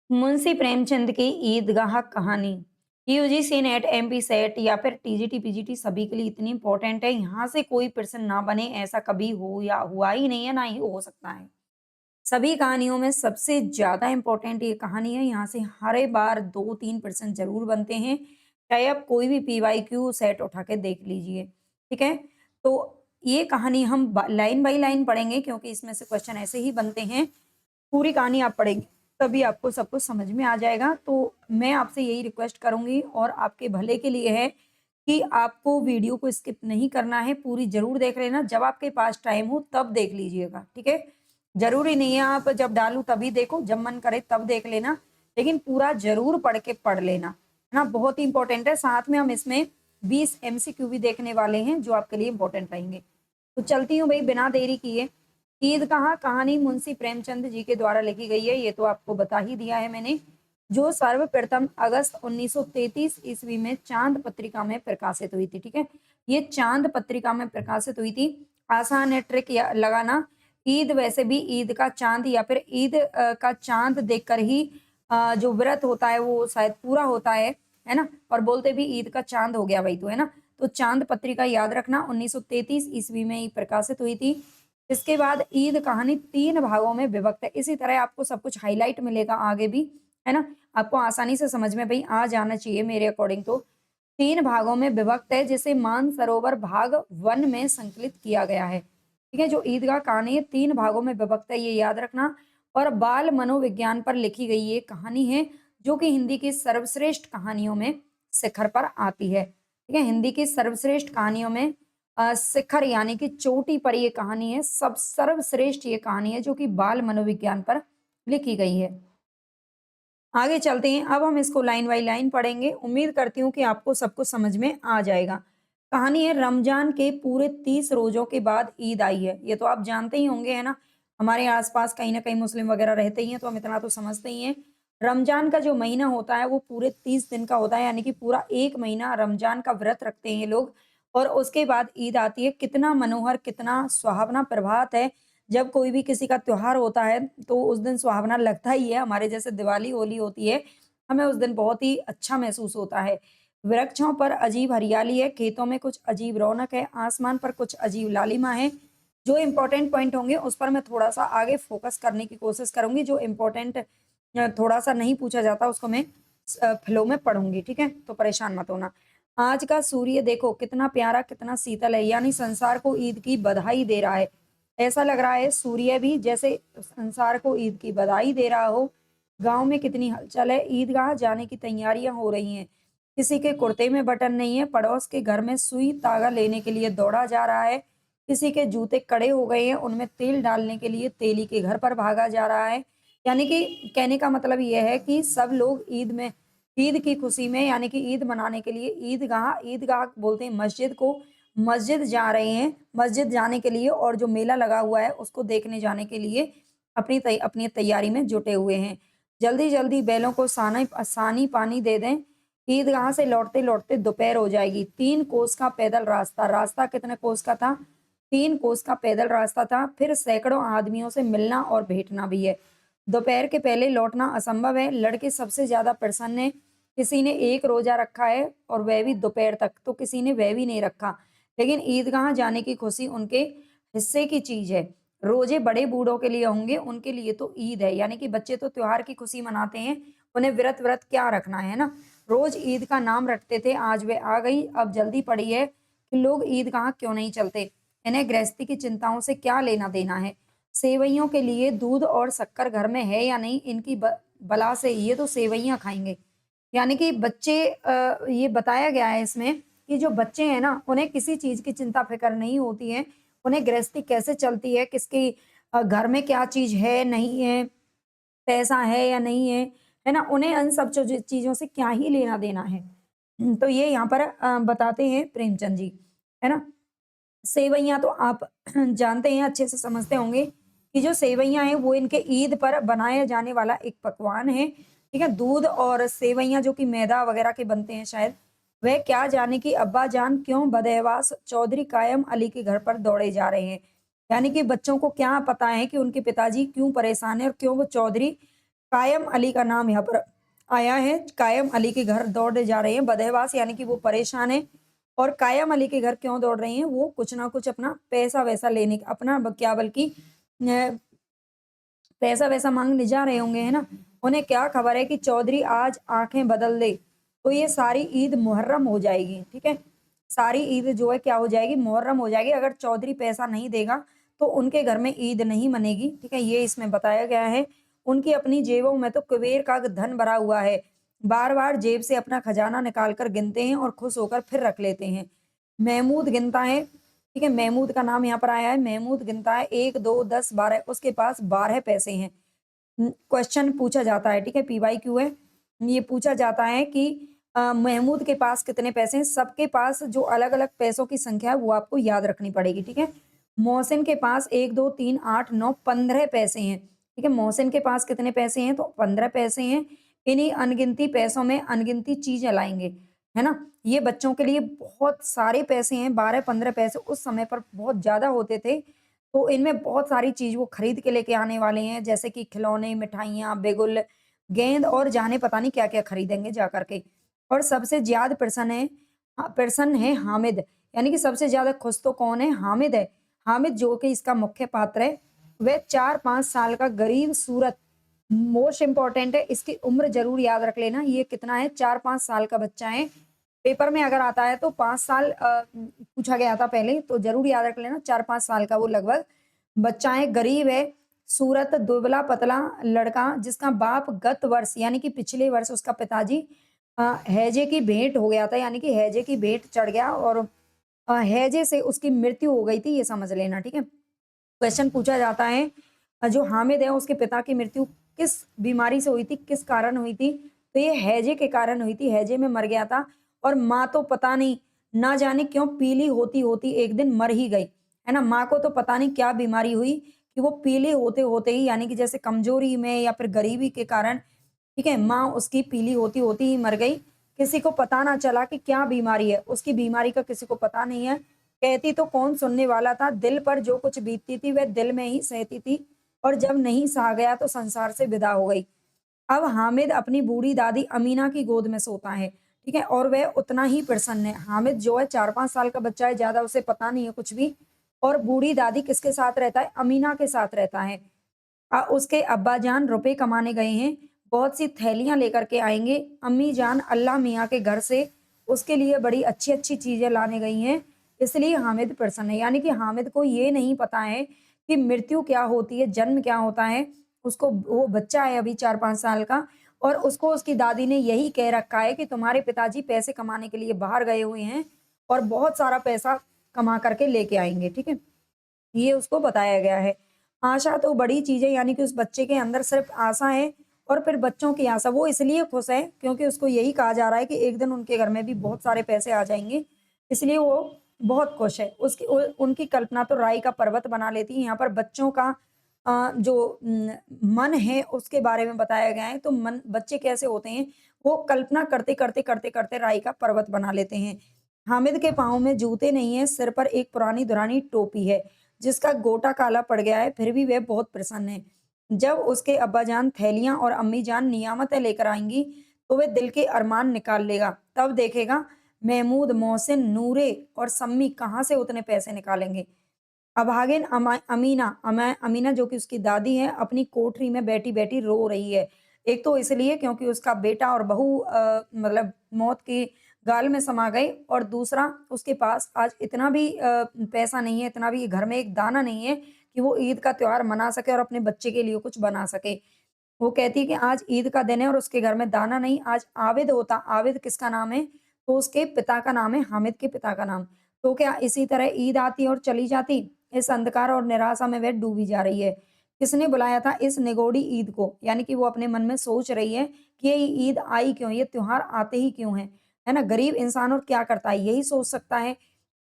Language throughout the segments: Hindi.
मुंशी प्रेमचंद की ईदगाह कहानी यूजीसी नेट एमपी सेट या फिर टीजीटी पीजीटी सभी के लिए इतनी इंपॉर्टेंट है। यहाँ से कोई प्रश्न ना बने ऐसा कभी हो या हुआ ही नहीं है, ना ही हो सकता है। सभी कहानियों में सबसे ज्यादा इंपॉर्टेंट ये कहानी है। यहाँ से हर बार 2-3% जरूर बनते हैं, चाहे आप कोई भी पीवाई क्यू सेट उठा के देख लीजिए। ठीक है, तो ये कहानी हम लाइन बाई लाइन पढ़ेंगे क्योंकि इसमें से क्वेश्चन ऐसे ही बनते हैं। पूरी कहानी आप पढ़ेंगे तभी आपको सब कुछ समझ में आ जाएगा। तो मैं आपसे यही रिक्वेस्ट करूँगी और आपके भले के लिए है कि आपको वीडियो को स्किप नहीं करना है, पूरी ज़रूर देख लेना। जब आपके पास टाइम हो तब देख लीजिएगा, ठीक है? ज़रूरी नहीं है आप जब डालूँ तभी देखो, जब मन करे तब देख लेना, लेकिन पूरा ज़रूर पढ़ के पढ़ लेना, है ना? बहुत ही इम्पोर्टेंट है। साथ में हम इसमें 20 एमसीक्यू भी देखने वाले हैं जो आपके लिए इम्पोर्टेंट रहेंगे। तो चलती हूँ भई बिना देरी किए। ईदगाह कहानी मुंशी प्रेमचंद जी के द्वारा लिखी गई है, ये तो आपको बता ही दिया है मैंने, जो सर्वप्रथम अगस्त 1933 ईस्वी में चांद पत्रिका में प्रकाशित हुई थी। ठीक है, ये चांद पत्रिका में प्रकाशित हुई थी। आसान है ट्रिक या लगाना। ईद वैसे भी ईद का चांद या फिर ईद का चांद देखकर ही जो व्रत होता है वो शायद पूरा होता है ना? और बोलते भी ईद का चांद हो गया भाई, तो है ना? तो चांद पत्रिका याद रखना 1933 ईस्वी में ही प्रकाशित हुई थी। इसके बाद ईद कहानी 3 भागों में विभक्त है। इसी तरह आपको सब कुछ हाइलाइट मिलेगा आगे भी, है ना? आपको आसानी से समझ में भई आ जाना चाहिए मेरे अकॉर्डिंग तो। 3 भागों में विभक्त है, जिसे मानसरोवर भाग 1 में संकलित किया गया है। ठीक है, जो ईदगाह कहानी है 3 भागों में विभक्त है, ये याद रखना। और बाल मनोविज्ञान पर लिखी गई ये कहानी है, जो कि हिंदी की सर्वश्रेष्ठ कहानियों में शिखर पर आती है। ठीक है, हिंदी की सर्वश्रेष्ठ कहानियों में शिखर यानी कि चोटी पर ये कहानी है, सब सर्वश्रेष्ठ ये कहानी है जो कि बाल मनोविज्ञान पर लिखी गई है। आगे चलते हैं, अब हम इसको लाइन बाई लाइन पढ़ेंगे। उम्मीद करती हूँ कि आपको सब कुछ समझ में आ जाएगा। कहानी है रमजान के पूरे 30 रोज़ों के बाद ईद आई है। ये तो आप जानते ही होंगे, है ना? हमारे आस-पास कहीं न कहीं मुस्लिम वगैरह रहते ही हैं, तो हम इतना तो समझते ही हैं। रमजान का जो महीना होता है, वो पूरे 30 दिन का होता है, यानी कि पूरा 1 महीना रमजान का व्रत रखते हैं ये लोग और उसके बाद ईद आती है। कितना मनोहर, कितना सुहावना प्रभात है। जब कोई भी किसी का त्योहार होता है, तो उस दिन सुहावना लगता ही है। हमारे जैसे दिवाली, होली होती है, हमें उस दिन बहुत ही अच्छा महसूस होता है। वृक्षों पर अजीब हरियाली है, खेतों में कुछ अजीब रौनक है, आसमान पर कुछ अजीब लालिमा है। जो इम्पोर्टेंट पॉइंट होंगे, उस पर मैं थोड़ा-सा आगे फ़ोकस करने की कोशिश करूँगी। जो इम्पोर्टेंट थोड़ा-सा नहीं पूछा जाता, उसको मैं फ्लो में पढ़ूँगी, ठीक है? तो परेशान मत होना। आज का सूर्य देखो कितना प्यारा, कितना शीतल है, यानी संसार को ईद की बधाई दे रहा है। ऐसा लग रहा है सूर्य भी जैसे संसार को ईद की बधाई दे रहा हो। गाँव में कितनी हलचल है, ईदगाह जाने की तैयारियां हो रही हैं। किसी के कुर्ते में बटन नहीं है, पड़ोस के घर में सुई धागा लेने के लिए दौड़ा जा रहा है। किसी के जूते कड़े हो गए हैं, उनमें तेल डालने के लिए तेली के घर पर भागा जा रहा है। यानी कि कहने का मतलब ये है कि सब लोग ईद की खुशी में यानी कि ईद मनाने के लिए ईदगाह बोलते हैं मस्जिद को, मस्जिद जा रहे हैं। मस्जिद जाने के लिए और जो मेला लगा हुआ है उसको देखने जाने के लिए अपनी तैयारी में जुटे हुए हैं। जल्दी-जल्दी बैलों को सानी पानी दे दें। ईदगाह से लौटते-लौटते दोपहर हो जाएगी। 3 कोस का पैदल रास्ता, रास्ता कितने कोस का था? 3 कोस का पैदल रास्ता था। फिर सैकड़ों आदमियों से मिलना और भेंटना भी है। दोपहर के पहले लौटना असंभव है। लड़के सबसे ज़्यादा प्रसन्न हैं। किसी ने 1 रोज़ा रखा है और वह भी दोपहर तक, तो किसी ने वह भी नहीं रखा। लेकिन ईदगाह जाने की खुशी उनके हिस्से की चीज़ है। रोज़े बड़े बूढ़ों के लिए होंगे, उनके लिए तो ईद है। यानी कि बच्चे तो त्योहार की खुशी मनाते हैं, उन्हें व्रत क्या रखना है ना? रोज़ ईद का नाम रटते थे, आज वे आ गई। अब जल्दी पड़ी है कि लोग ईदगाह क्यों नहीं चलते? इन्हें गृहस्थी की चिंताओं से क्या लेना-देना है? सेवइयों के लिए दूध और शक्कर घर में है या नहीं, इनकी बला से ये तो सेवइयाँ खाएँगे। यानी कि बच्चे ये बताया गया है इसमें कि जो बच्चे हैं ना, उन्हें किसी चीज़ की चिंता-फ़िक्र नहीं होती है। उन्हें गृहस्थी कैसे चलती है, किसकी घर में क्या चीज़ है, नहीं है, पैसा है या नहीं है ना? उन्हें इन सब चीज़ों से क्या ही लेना-देना है। तो ये यहाँ पर बताते हैं प्रेमचंद जी, है ना? सेवइयाँ तो आप जानते हैं, अच्छे से समझते होंगे कि जो सेवइयाँ हैं वो इनके ईद पर बनाया जाने वाला एक पकवान है, ठीक है? दूध और सेवइयाँ जो कि मैदा वगैरह के बनते हैं शायद, वह क्या जाने कि अब्बा जान क्यों बदहवास चौधरी कायम अली के घर पर दौड़े जा रहे हैं। यानी कि बच्चों को क्या पता है कि उनके पिताजी क्यों परेशान हैं और क्यों वो चौधरी कायम अली का नाम यहाँ पर आया है। कायम अली के घर दौड़े जा रहे हैं बदहवास, यानी कि वो परेशान है। और कायम अली के घर क्यों दौड़ रहे हैं? वो कुछ ना कुछ अपना पैसा-वैसा लेने का अपना क्या बल्कि पैसा-वैसा माँगने जा रहे होंगे, है ना? उन्हें क्या खबर है कि चौधरी आज आँखें बदल दे, तो ये सारी ईद मुहर्रम हो जाएगी, ठीक है? सारी ईद जो है क्या हो जाएगी? मुहर्रम हो जाएगी। अगर चौधरी पैसा नहीं देगा, तो उनके घर में ईद नहीं मनेगी, ठीक है? ये इसमें बताया गया है। उनकी अपनी जेबों में तो कुबेर का धन भरा हुआ है। बार-बार जेब से अपना खजाना निकाल कर गिनते हैं और खुश होकर फिर रख लेते हैं। महमूद गिनता है, ठीक है? महमूद का नाम यहाँ पर आया है। महमूद गिनता है 1, 2, 10, 12, उसके पास 12 पैसे हैं। क्वेश्चन पूछा जाता है, ठीक है? पीवाईक्यू है। ये पूछा जाता है कि महमूद के पास कितने पैसे हैं? सबके पास जो अलग-अलग पैसों की संख्या है, वो आपको याद रखनी पड़ेगी, ठीक है? मोहसिन के पास 1, 2, 3, 8, 9, 15 पैसे हैं, ठीक है? मोहसिन के पास कितने पैसे हैं? तो 15 पैसे हैं। इन्हीं अनगिनती पैसों में अनगिनती चीज़ें लाएँगे, है ना? ये बच्चों के लिए बहुत सारे पैसे हैं, 12-15 पैसे उस समय पर बहुत ज़्यादा होते थे। तो इनमें बहुत सारी चीज़ वो खरीद के लेके आने वाले हैं, जैसे कि खिलौने, मिठाइयाँ, बिगुल, गेंद और जाने पता नहीं क्या-क्या खरीदेंगे जा कर के। और सबसे ज़्यादा प्रसन्न है हामिद, यानी कि सबसे ज़्यादा खुश तो कौन है? हामिद है। हामिद जो कि इसका मुख्य पात्र है, वह 4-5 साल का गरीब सूरत मोस्ट इम्पोर्टेंट है, इसकी उम्र ज़रूर याद रख लेना, ये कितना है? 4-5 साल का बच्चा है। पेपर में अगर आता है तो 5 साल पूछा गया था पहले, तो ज़रूर याद रख लेना 4-5 साल का वो लगभग बच्चा है, गरीब है, सूरत दुबला-पतला लड़का जिसका बाप गत वर्ष यानी कि पिछले वर्ष उसका पिताजी हैजे की भेंट हो गया था, यानी कि हैजे की भेंट चढ़ गया और हैजे से उसकी मृत्यु हो गई थी, ये समझ लेना, ठीक है? क्वेश्चन पूछा जाता है जो हामिद है उसके पिता की मृत्यु किस बीमारी से हुई थी, किस कारण हुई थी? तो ये हैजे के कारण हुई थी, हैजे में मर गया था और माँ तो पता नहीं, ना जाने क्यों पीली होती-होती एक दिन मर ही गई, है ना? माँ को तो पता नहीं क्या बीमारी हुई कि वो पीली होते-होते ही यानी कि जैसे कमज़ोरी में या फिर गरीबी के कारण, ठीक है? माँ उसकी पीली होती-होती ही मर गई। किसी को पता ना चला कि क्या बीमारी है, उसकी बीमारी का किसी को पता नहीं है। कहती तो कौन सुनने वाला था, दिल पर जो कुछ बीतती थी वह दिल में ही सहती थी और जब नहीं सहा गया तो संसार से विदा हो गई। अब हामिद अपनी बूढ़ी दादी अमीना की गोद में सोता है, ठीक है? और वह उतना ही प्रसन्न है। हामिद जो है 4-5 साल का बच्चा है, ज़्यादा उसे पता नहीं है कुछ भी और बूढ़ी दादी किसके साथ रहता है? अमीना के साथ रहता है। उसके अब्बाजान रुपए कमाने गए हैं, बहुत सी थैलियाँ लेकर के आएँगे। अम्मी जान अल्लाह मियाँ के घर से उसके लिए बड़ी अच्छी-अच्छी चीज़ें लाने गई हैं, इसलिए हामिद प्रसन्न है। यानी कि हामिद को ये नहीं पता है कि मृत्यु क्या होती है, जन्म क्या होता है। उसको वो बच्चा है अभी 4-5 साल का और उसको उसकी दादी ने यही कह रखा है कि तुम्हारे पिताजी पैसे कमाने के लिए बाहर गए हुए हैं और बहुत सारा पैसा कमा करके लेके आएँगे, ठीक है? ये उसको बताया गया है। आशा तो बड़ी चीज़ है यानी कि उस बच्चे के अंदर सिर्फ़ आशा है और फिर बच्चों की आशा। वो इसलिए खुश है क्योंकि उसको यही कहा जा रहा है कि एक दिन उनके घर में भी बहुत सारे पैसे आ जाएँगे, इसलिए वो बहुत खुश है। उसकी उ उनकी कल्पना तो राई का पर्वत बना लेती है। यहाँ पर बच्चों का जो मन है उसके बारे में बताया गया है। तो मन बच्चे कैसे होते हैं, वो कल्पना करते राई का पर्वत बना लेते हैं। हामिद के पाँव में जूते नहीं हैं, सिर पर एक पुरानी-धुरानी टोपी है। जिसका गोटा काला पड़ गया है, फिर भी वह बहुत प्रसन्न है। जब उसके अब्बाजान थैलियाँ और अम्मीजान नियामतें लेकर आएँगी, तो वह दिल के अरमान निकाल लेगा। तब देखेगा महमूद, मोहसिन, नूरे और सम्मी कहाँ से उतने पैसे निकालेंगे। अभागिन अमीना जो कि उसकी दादी है, अपनी कोठरी में बैठी-बैठी रो रही है। एक तो इसलिए क्योंकि उसका बेटा और बहू मतलब मौत की गाल में समा गए और दूसरा उसके पास आज इतना भी पैसा नहीं है, इतना भी घर में एक दाना नहीं है कि वो ईद का त्योहार मना सके और अपने बच्चे के लिए कुछ बना सके। वो कहती है कि आज ईद का दिन है और उसके घर में दाना नहीं, आज आबिद होता। आबिद किसका नाम है? तो उसके पिता का नाम है, हामिद के पिता का नाम। तो क्या इसी तरह ईद आती और चली जाती? इस अंधकार और निराशा में वह डूबी जा रही है। किसने बुलाया था इस निगोड़ी ईद को? यानी कि वो अपने मन में सोच रही है कि ये ईद आई क्यों? ये त्योहार आते ही क्यों हैं? है ना? गरीब इंसान और क्या करता है? यही सोच सकता है।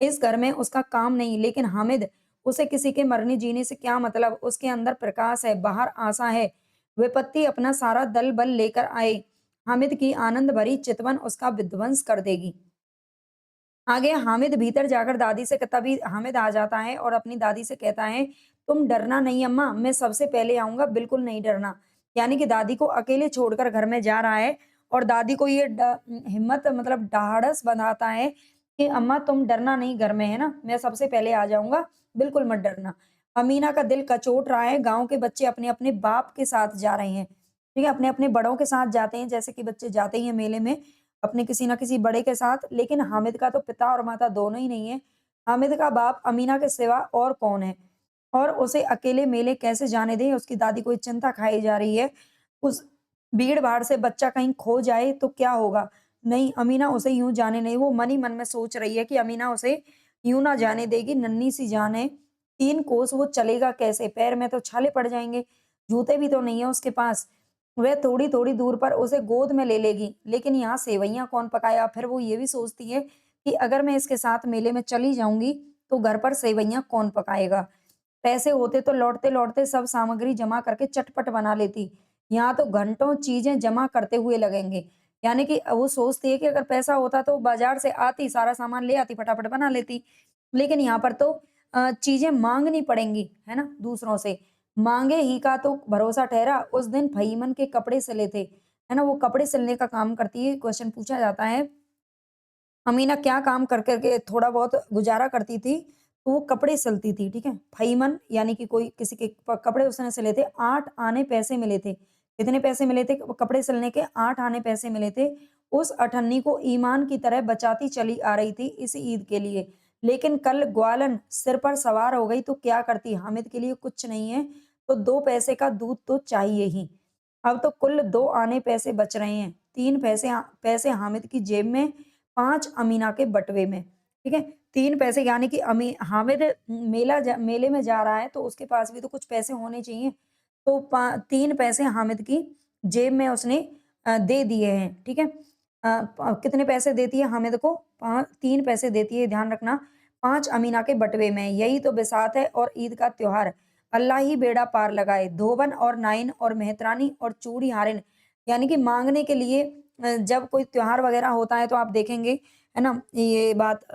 इस घर में उसका काम नहीं, लेकिन हामिद, उसे किसी के मरने जीने से क्या मतलब? उसके अंदर प्रकाश है, बाहर आशा है। विपत्ति अपना सारा दल बल लेकर आए, हामिद की आनंद भरी चितवन उसका विध्वंस कर देगी। आगे हामिद भीतर जाकर दादी से तभी हामिद आ जाता है और अपनी दादी से कहता है, तुम डरना नहीं अम्मा, मैं सबसे पहले आऊंगा, बिल्कुल नहीं डरना। यानी कि दादी को अकेले छोड़कर घर में जा रहा है और दादी को ये हिम्मत मतलब ढाढ़स बंधाता है कि अम्मा तुम डरना नहीं घर में, है ना? मैं सबसे पहले आ जाऊँगा, बिल्कुल मत डरना। अमीना का दिल कचोट रहा है, गाँव के बच्चे अपने-अपने बाप के साथ जा रहे हैं, ठीक है? अपने-अपने बड़ों के साथ जाते हैं, जैसे कि बच्चे जाते ही हैं मेले में, अपने किसी न किसी बड़े के साथ। लेकिन हामिद का तो पिता और माता दोनों ही नहीं है। हामिद का बाप अमीना के सिवा और कौन है? और उसे अकेले मेले कैसे जाने दें, उसकी दादी को ये चिंता खाई जा रही है। उस भीड़-भाड़ से बच्चा कहीं खो जाए तो क्या होगा? नहीं, अमीना उसे यूँ जाने नहीं वो मन ही मन में सोच रही है कि अमीना उसे यूँ ना जाने देगी, नन्ही-सी जान है। 3 कोस वो चलेगा कैसे? पैर में तो छाले पड़ जाएँगे, जूते भी तो नहीं है उसके पास। वह थोड़ी-थोड़ी दूर पर उसे गोद में ले लेगी, लेकिन यहाँ सेवइयाँ कौन पकाएगा? फिर वो ये भी सोचती है कि अगर मैं इसके साथ मेले में चली जाऊँगी, तो घर पर सेवइयाँ कौन पकाएगा? पैसे होते तो लौटते-लौटते सब सामग्री जमा करके चटपट बना लेती। यहाँ तो घंटों चीज़ें जमा करते हुए लगेंगे। यानी कि वो सोचती है कि अगर पैसा होता तो बाज़ार से आती, सारा सामान ले आती, फटाफट बना लेती। लेकिन यहाँ पर तो चीज़ें माँगनी पड़ेंगी, है ना? दूसरों से। माँगे ही का तो भरोसा ठहरा, उस दिन फ़हीमन के कपड़े सिले थे, है ना? वो कपड़े सिलने का काम करती है। क्वेश्चन पूछा जाता है अमीना क्या काम कर कर के थोड़ा बहुत गुज़ारा करती थी? तो वो कपड़े सिलती थी, ठीक है? फ़हीमन यानी कि कोई किसी के प कपड़े उसने सिले थे, 8 आने पैसे मिले थे। कितने पैसे मिले थे कपड़े सिलने के? 8 आने पैसे मिले थे। उस अठन्नी को ईमान की तरह बचाती चली आ रही थी इस ईद के लिए। लेकिन कल ग्वालन सिर पर सवार हो गई तो क्या करती? हामिद के लिए कुछ नहीं है, तो 2 पैसे का दूध तो चाहिए ही। अब तो कुल 2 आने पैसे बच रहे हैं। 3 पैसे हामिद की जेब में 5 अमीना के बटुए में, ठीक है? 3 पैसे यानी कि अमी हामिद मेले में जा रहा है तो उसके पास भी तो कुछ पैसे होने चाहिए। तो पा 3 पैसे हामिद की जेब में उसने दे दिए हैं, ठीक है? कितने पैसे देती है हामिद को? 3 पैसे देती है ध्यान रखना, 5 अमीना के बटुए में। यही तो बिसात है और ईद का त्योहार। अल्लाह ही बेड़ा पार लगाए। धोबन और नाइन और मेहतरानी और चूड़ी हारिन यानी कि माँगने के लिए जब कोई त्योहार वगैरह होता है तो आप देखेंगे, है ना? ये बात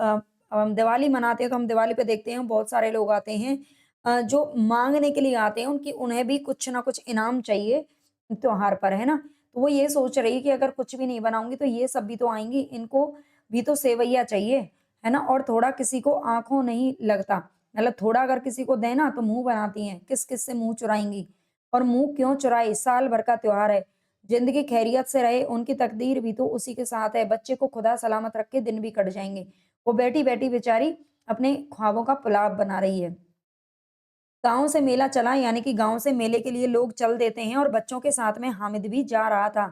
हम दिवाली मनाते हैं तो हम दिवाली पे देखते हैं बहुत सारे लोग आते हैं जो माँगने के लिए आते हैं उनकी उन्हें भी कुछ ना कुछ इनाम चाहिए त्योहार पर, है ना? तो वो ये सोच रही है कि अगर कुछ भी नहीं बनाऊँगी तो ये सब भी तो आएँगी, इनको भी तो सेवइयाँ चाहिए, है ना? और थोड़ा किसी को आँखों नहीं लगता, मतलब थोड़ा अगर किसी को दें ना तो मुँह बनाती हैं, किस-किस से मुँह चुराएँगी और मुँह क्यों चुराए? साल भर का त्योहार है। ज़िंदगी खैरियत से रहे, उनकी तकदीर भी तो उसी के साथ है। बच्चे को खुदा सलामत रखे, दिन भी कट जाएँगे। वो बैठी-बैठी बेचारी अपने ख्वाबों का पुलाव बना रही है। गाँव से मेला चला यानी कि गाँव से मेले के लिए लोग चल देते हैं और बच्चों के साथ में हामिद भी जा रहा था।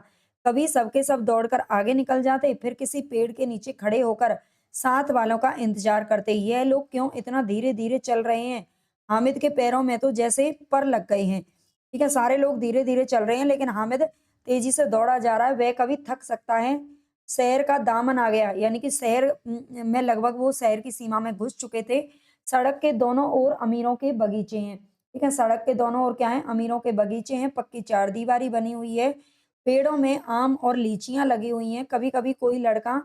कभी सबके सब दौड़कर आगे निकल जाते, फिर किसी पेड़ के नीचे खड़े होकर साथ वालों का इंतजार करते। यह लोग क्यों इतना धीरे-धीरे चल रहे हैं? हामिद के पैरों में तो जैसे पर लग गए हैं। ठीक है, सारे लोग धीरे-धीरे चल रहे हैं लेकिन हामिद तेजी से दौड़ा जा रहा है। वह कभी थक सकता है। शहर का दामन आ गया यानी कि शहर में लगभग वो शहर की सीमा में घुस चुके थे। सड़क के दोनों ओर अमीरों के बगीचे हैं, ठीक है? सड़क के दोनों ओर क्या है? अमीरों के बगीचे हैं, पक्की चारदीवारी बनी हुई है, पेड़ों में आम और लीचियाँ लगी हुई हैं। कभी-कभी कोई लड़का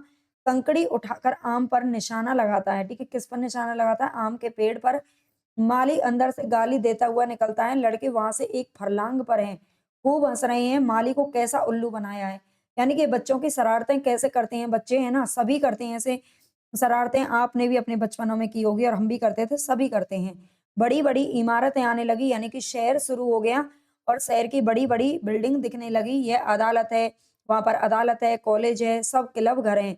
कंकड़ी उठाकर आम पर निशाना लगाता है, ठीक है? किस पर निशाना लगाता है? आम के पेड़ पर। माली अंदर से गाली देता हुआ निकलता है, लड़के वहाँ से 1 फर्लांग पर हैं, खूब हँस रहे हैं, माली को कैसा उल्लू बनाया है। यानी कि बच्चों की शरारतें कैसे करते हैं बच्चे, है ना? सभी करते हैं ऐसे शरारतें आपने भी अपने बचपनों में की होगी और हम भी करते थे, सभी करते हैं। बड़ी-बड़ी इमारतें आने लगी यानी कि शहर शुरू हो गया और शहर की बड़ी-बड़ी बिल्डिंग दिखने लगी। यह अदालत है, वहाँ पर अदालत है, कॉलेज है, सब क्लब घर हैं।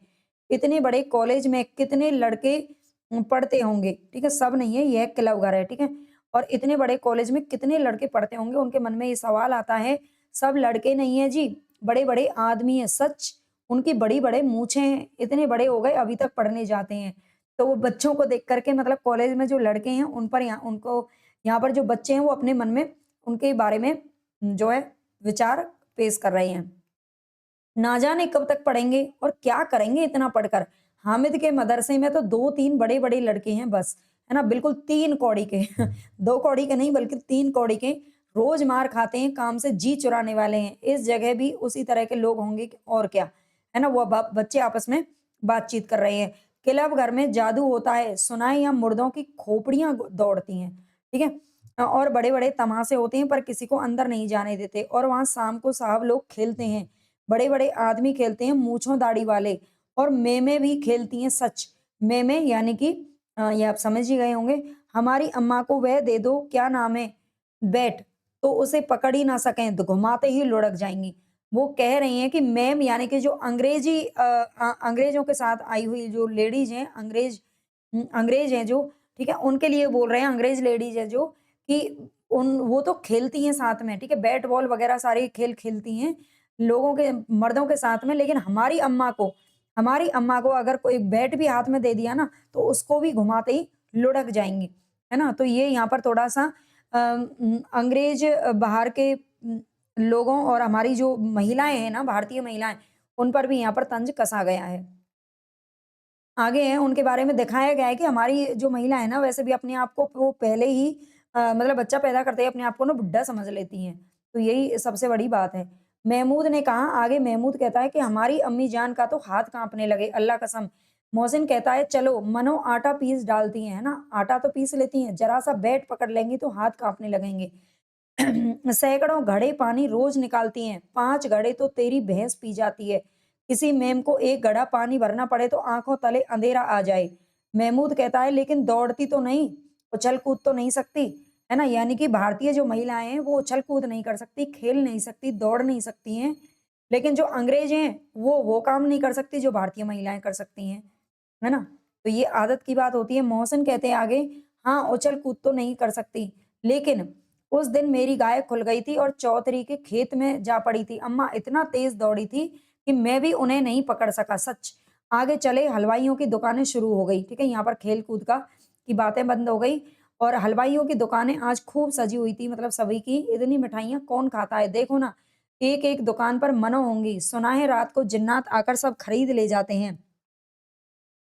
इतने बड़े कॉलेज में कितने लड़के पढ़ते होंगे, ठीक है? सब नहीं है, यह क्लब घर है, ठीक है? और इतने बड़े कॉलेज में कितने लड़के पढ़ते होंगे? उनके मन में ये सवाल आता है, सब लड़के नहीं हैं जी, बड़े-बड़े आदमी हैं, सच उनकी बड़ी-बड़े मूँछें हैं, इतने बड़े हो गए अभी तक पढ़ने जाते हैं। तो वो बच्चों को देख कर के मतलब कॉलेज में जो लड़के हैं उन पर यहाँ उनको यहाँ पर जो बच्चे हैं वो अपने मन में उनके बारे में जो है विचार पेश कर रहे हैं। ना जाने कब तक पढ़ेंगे और क्या करेंगे इतना पढ़कर। हामिद के मदरसे में तो 2-3 बड़े-बड़े लड़के हैं बस, है ना? बिल्कुल 3 कौड़ी के 2 कौड़ी के नहीं बल्कि 3 कौड़ी के, रोज़ मार खाते हैं, काम से जी चुराने वाले हैं। इस जगह भी उसी तरह के लोग होंगे और क्या, है ना? वो बच्चे आपस में बातचीत कर रहे हैं। क्लब घर में जादू होता है, सुनाएँ या मुर्दों की खोपड़ियाँ दौड़ती हैं, ठीक है? और बड़े-बड़े तमाशे होते हैं पर किसी को अंदर नहीं जाने देते और वहाँ शाम को साहब लोग खेलते हैं। बड़े-बड़े आदमी खेलते हैं मूँछों दाढ़ी वाले और मेमें भी खेलती हैं सच। मेमें यानी कि ये आप समझ ही गए होंगे, हमारी अम्मा को वह दे दो क्या नाम है बैट, तो उसे पकड़ ही ना सकें तो घुमाते ही लुढ़क जाएँगी। वो कह रही हैं कि मैम यानी कि जो अंग्रेज़ों के साथ आई हुई जो लेडीज़ हैं, अंग्रेज़ हैं जो, ठीक है? उनके लिए बोल रहे हैं अंग्रेज़ लेडीज़ हैं जो कि उन वो तो खेलती हैं साथ में, ठीक है? बैट बॉल वगैरह सारे खेल खेलती हैं, लोगों के मर्दों के साथ में, लेकिन हमारी अम्मा को अगर कोई बैट भी हाथ में दे दिया ना, तो उसको भी घुमाते ही लुढ़क जाएँगी, है ना? तो ये यहाँ पर थोड़ा-सा अंग्रेज बाहर के लोगों और हमारी जो महिलाएँ हैं ना, भारतीय महिलाएँ, उन पर भी यहाँ पर तंज कसा गया है। आगे हैं, उनके बारे में दिखाया गया है कि हमारी जो महिला है ना, वैसे भी अपने आप को वो पहले ही मतलब बच्चा पैदा करते ही अपने आप को ना बुड्ढा समझ लेती हैं। तो यही सबसे बड़ी बात है। महमूद ने कहा आगे महमूद कहता है कि हमारी अम्मी जान का तो हाथ काँपने लगे, अल्लाह कसम। मोहसिन कहता है चलो, मनो आटा पीस डालती हैं, है ना? आटा तो पीस लेती हैं, ज़रा-सा बैट पकड़ लेंगी तो हाथ काँपने लगेंगे। सैकड़ों घड़े पानी रोज निकालती हैं, 5 घड़े तो तेरी भैंस पी जाती है। किसी मेम को 1 घड़ा पानी भरना पड़े तो आंखों तले अंधेरा आ जाए। महमूद कहता है लेकिन दौड़ती तो नहीं, उछल कूद तो नहीं सकती, है ना? यानी कि भारतीय जो महिलाएं हैं वो उछल कूद नहीं कर सकती, खेल नहीं सकती, दौड़ नहीं सकती हैं। लेकिन जो अंग्रेज हैं वो काम नहीं कर सकती जो भारतीय महिलाएं कर सकती हैं, है ना? तो ये आदत की बात होती है। मोहसिन कहते हैं आगे, हाँ उछल कूद तो नहीं कर सकती, लेकिन उस दिन मेरी गाय खुल गई थी और चौधरी के खेत में जा पड़ी थी। अम्मा इतना तेज दौड़ी थी कि मैं भी उन्हें नहीं पकड़ सका, सच। आगे चले हलवाइयों की दुकानें शुरू हो गई, ठीक है? यहाँ पर खेल-कूद का की बातें बंद हो गई और हलवाइयों की दुकानें आज खूब सजी हुई थी, मतलब सभी की इतनी मिठाइयाँ कौन खाता है? देखो ना, एक-एक दुकान पर मनो होंगी। सुना है रात को जिन्नात आकर सब खरीद ले जाते हैं।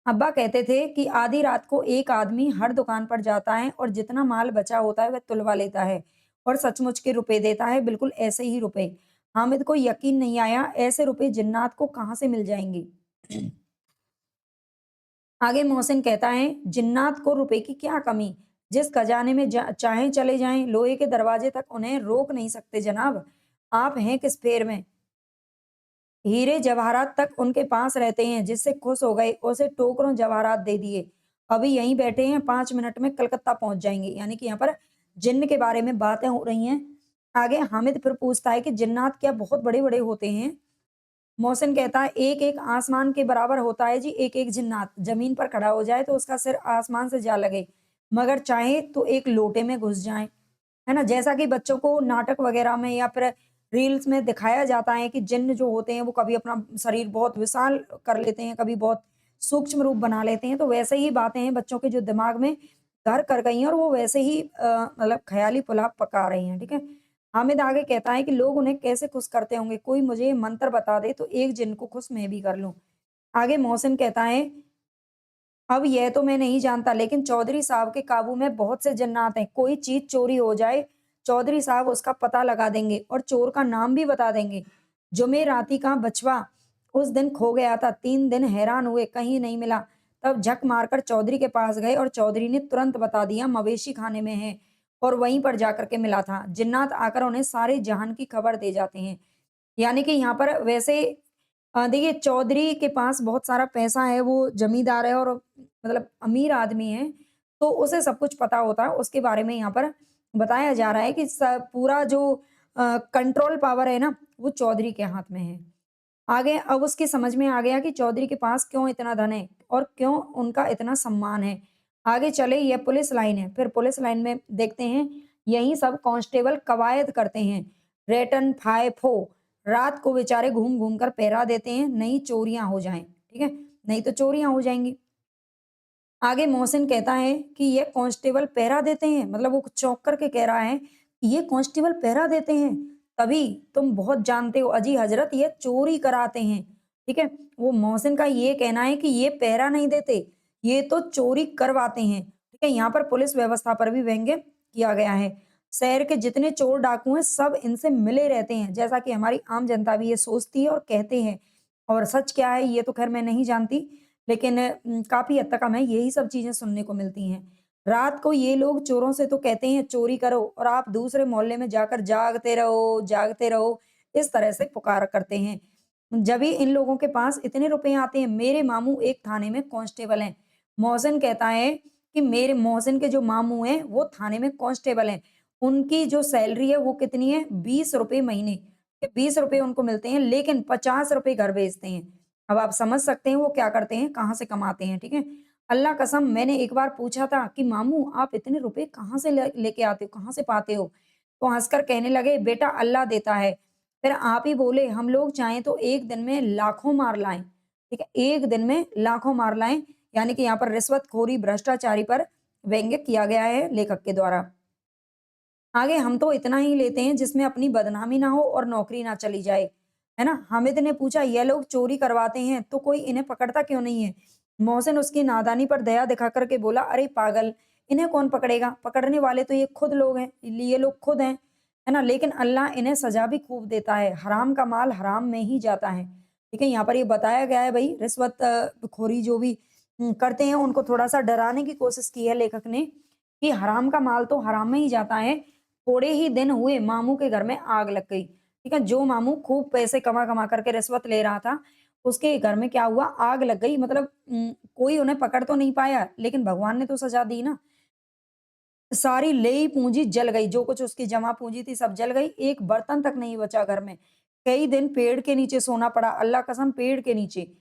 अब्बा कहते थे कि आधी रात को एक आदमी हर दुकान पर जाता है और जितना माल बचा होता है वह तुलवा लेता है और सचमुच के रुपए देता है, बिल्कुल ऐसे ही रुपए। हामिद को यकीन नहीं आया, ऐसे रुपए जिन्नात को कहाँ से मिल जाएंगे। आगे मोहसिन कहता है जिन्नात को रुपए की क्या कमी, जिस खजाने में चाहे चले जाएं, लोहे के दरवाजे तक उन्हें रोक नहीं सकते जनाब। आप हैं किस फेर में, हीरे जवाहरात तक उनके पास रहते हैं, जिससे खुश हो गए उसे टोकरों जवाहरात दे दिए। अभी यहीं बैठे हैं, 5 मिनट में कलकत्ता पहुंच जाएंगे। यानी कि यहाँ पर जिन्न के बारे में बातें हो रही हैं। आगे हामिद फिर पूछता है कि जिन्नात क्या बहुत बड़े बड़े होते हैं। मोहसिन कहता है एक एक आसमान के बराबर होता है जी, एक एक जिन्नात जमीन पर खड़ा हो जाए तो उसका सिर आसमान से जा लगे, मगर चाहे तो एक लोटे में घुस जाए, है ना? जैसा कि बच्चों को नाटक वगैरह में या फिर रील्स में दिखाया जाता है कि जिन्न जो होते हैं वो कभी अपना शरीर बहुत विशाल कर लेते हैं, कभी बहुत सूक्ष्म रूप बना लेते हैं। तो वैसे ही बातें हैं बच्चों के जो दिमाग में घर कर गई हैं और वो वैसे ही मतलब ख़याली पुलाव पका रही हैं, ठीक है? हामिद आगे कहता है कि लोग उन्हें कैसे खुश करते होंगे? कोई मुझे ये मंत्र बता दे तो एक जिन्न को खुश मैं भी कर लूँ। आगे मोहसिन कहता है अब यह तो मैं नहीं जानता, लेकिन चौधरी साहब के काबू में बहुत से जन्नात हैं। कोई चीज़ चोरी हो जाए, चौधरी साहब उसका पता लगा देंगे और चोर का नाम भी बता देंगे। जुमेराती का बछवा उस दिन खो गया था। 3 दिन हैरान हुए, कहीं नहीं मिला। तब झक मारकर चौधरी के पास गए और चौधरी ने तुरंत बता दिया मवेशी खाने में है और वहीं पर जाकर के मिला था। जिन्नात आकर उन्हें सारे जहान की खबर दे जाते हैं। यानी कि यहाँ पर वैसे देखिए चौधरी के पास बहुत सारा पैसा है, वो ज़मींदार है और मतलब अमीर आदमी है, तो उसे सब कुछ पता होता है। उसके बारे में यहाँ पर बताया जा रहा है कि स पूरा जो कंट्रोल पावर है ना, वो चौधरी के हाथ में है। आगे अब उसकी समझ में आ गया कि चौधरी के पास क्यों इतना धन है और क्यों उनका इतना सम्मान है। आगे चले ये पुलिस लाइन है, फिर पुलिस लाइन में देखते हैं, यही सब कांस्टेबल कवायद करते हैं। रेटन, फाय, फो रात को बेचारे घूम-घूम कर पहरा देते हैं, नहीं चोरियाँ हो जाएँ, ठीक है? नहीं तो चोरियाँ हो जाएँगी। आगे मोहसिन कहता है कि ये कांस्टेबल पहरा देते हैं, मतलब वो चौंक कर के कह रहा है, कि ये कांस्टेबल पहरा देते हैं, तभी तुम बहुत जानते हो अजी हज़रत ये चोरी कराते हैं, ठीक है? वो मोहसिन का ये कहना है कि ये पहरा नहीं देते, ये तो चोरी करवाते हैं, ठीक है? यहाँ पर पुलिस व्यवस्था पर भी व्यंग्य किया गया है। शहर के जितने चोर डाकू हैं सब इनसे मिले रहते हैं, जैसा कि हमारी आम जनता भी ये सोचती है और कहते हैं। और सच क्या है ये तो ख़ैर मैं नहीं जानती, लेकिन काफ़ी हद तक हमें यही सब चीज़ें सुनने को मिलती हैं। रात को ये लोग चोरों से तो कहते हैं चोरी करो और आप दूसरे मोहल्ले में जाकर जागते रहो, इस तरह से पुकार करते हैं। जब भी इन लोगों के पास इतने रुपए आते हैं, मेरे मामू एक थाने में कांस्टेबल हैं। मोहसिन कहता है कि मेरे मोहसिन के जो मामू हैं, वो थाने में कांस्टेबल हैं। उनकी जो सैलरी है वो कितनी है? ₹20 महीने। ये ₹20 उनको मिलते हैं, लेकिन ₹50 घर भेजते हैं। अब आप समझ सकते हैं वो क्या करते हैं, कहाँ से कमाते हैं, ठीक है? अल्लाह कसम मैंने एक बार पूछा था कि मामू आप इतने रुपए कहाँ से लेके आते हो, कहाँ से पाते हो? तो हँसकर कहने लगे बेटा अल्लाह देता है। फिर आप ही बोले हम लोग चाहें तो एक दिन में लाखों मार लाएँ, ठीक है? एक दिन में लाखों मार लाएँ, यानी कि यहाँ पर रिश्वतखोरी, भ्रष्टाचारी पर व्यंग्य किया गया है लेखक के द्वारा। आगे हम तो इतना ही लेते हैं जिसमें अपनी बदनामी ना हो और नौकरी ना चली जाए, है ना? हामिद ने पूछा ये लोग चोरी करवाते हैं तो कोई इन्हें पकड़ता क्यों नहीं है? मोहसिन उसकी नादानी पर दया दिखा करके बोला अरे पागल, इन्हें कौन पकड़ेगा? पकड़ने वाले तो ये खुद लोग हैं, ये लोग खुद हैं, है ना? लेकिन अल्लाह इन्हें सजा भी खूब देता है, हराम का माल हराम में ही जाता है। ठीक है? यहाँ पर ये बताया गया है भई रिश्वत खोरी जो भी करते हैं उनको थोड़ा-सा डराने की कोशिश की है लेखक ने, कि हराम का माल तो हराम में ही जाता है। थोड़े ही दिन हुए मामू के घर में आग लग गई। ठीक है? जो मामू खूब पैसे कमा-कमा करके रिश्वत ले रहा था, उसके घर में क्या हुआ आग लग गई मतलब कोई उन्हें पकड़ तो नहीं पाया, लेकिन भगवान ने तो सज़ा दी ना। सारी लेई पूँजी जल गई, जो कुछ उसकी जमा पूँजी थी सब जल गई, एक बर्तन तक नहीं बचा घर में। कई दिन पेड़ के नीचे सोना पड़ा, अल्लाह कसम पेड़ के नीचे।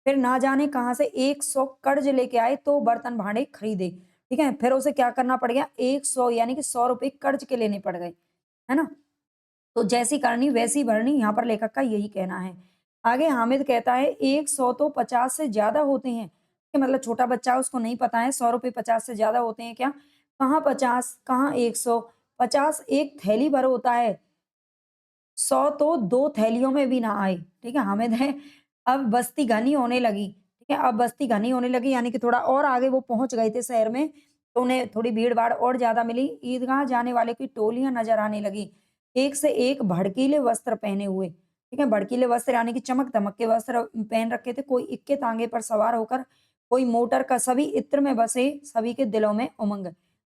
फिर ना जाने कहाँ से 100 कर्ज़ लेके आए तो बर्तन भांडे खरीदे, ठीक है? फिर उसे क्या करना पड़ गया 100 यानी कि ₹100 कर्ज़ के लेने पड़ गए, है ना? तो जैसी करनी वैसी भरनी, यहाँ पर लेखक का यही कहना है। आगे हामिद कहता है 100 तो 50 से ज़्यादा होते हैं, कि मतलब छोटा बच्चा है उसको नहीं पता है ₹100 50 से ज़्यादा होते हैं क्या? कहाँ 50 कहाँ 100 50 एक थैली भर होता है, 100 तो 2 थैलियों में भी ना आए, ठीक है? हामिद है अब बस्ती घनी होने लगी, ठीक है? अब बस्ती घनी होने लगी यानी कि थोड़ा और आगे वो पहुँच गए थे शहर में, तो उन्हें थोड़ी भीड़-भाड़ और ज़्यादा मिली। ईदगाह जाने वाले की टोलियाँ नज़र आने लगी, एक से एक भड़कीले वस्त्र पहने हुए, ठीक है? भड़कीले वस्त्र यानी कि चमक-धमक के वस्त्र पहन रखे थे, कोई इक्के ताँगे पर सवार होकर, कोई मोटर का, सभी इत्र में बसे, सभी के दिलों में उमंग।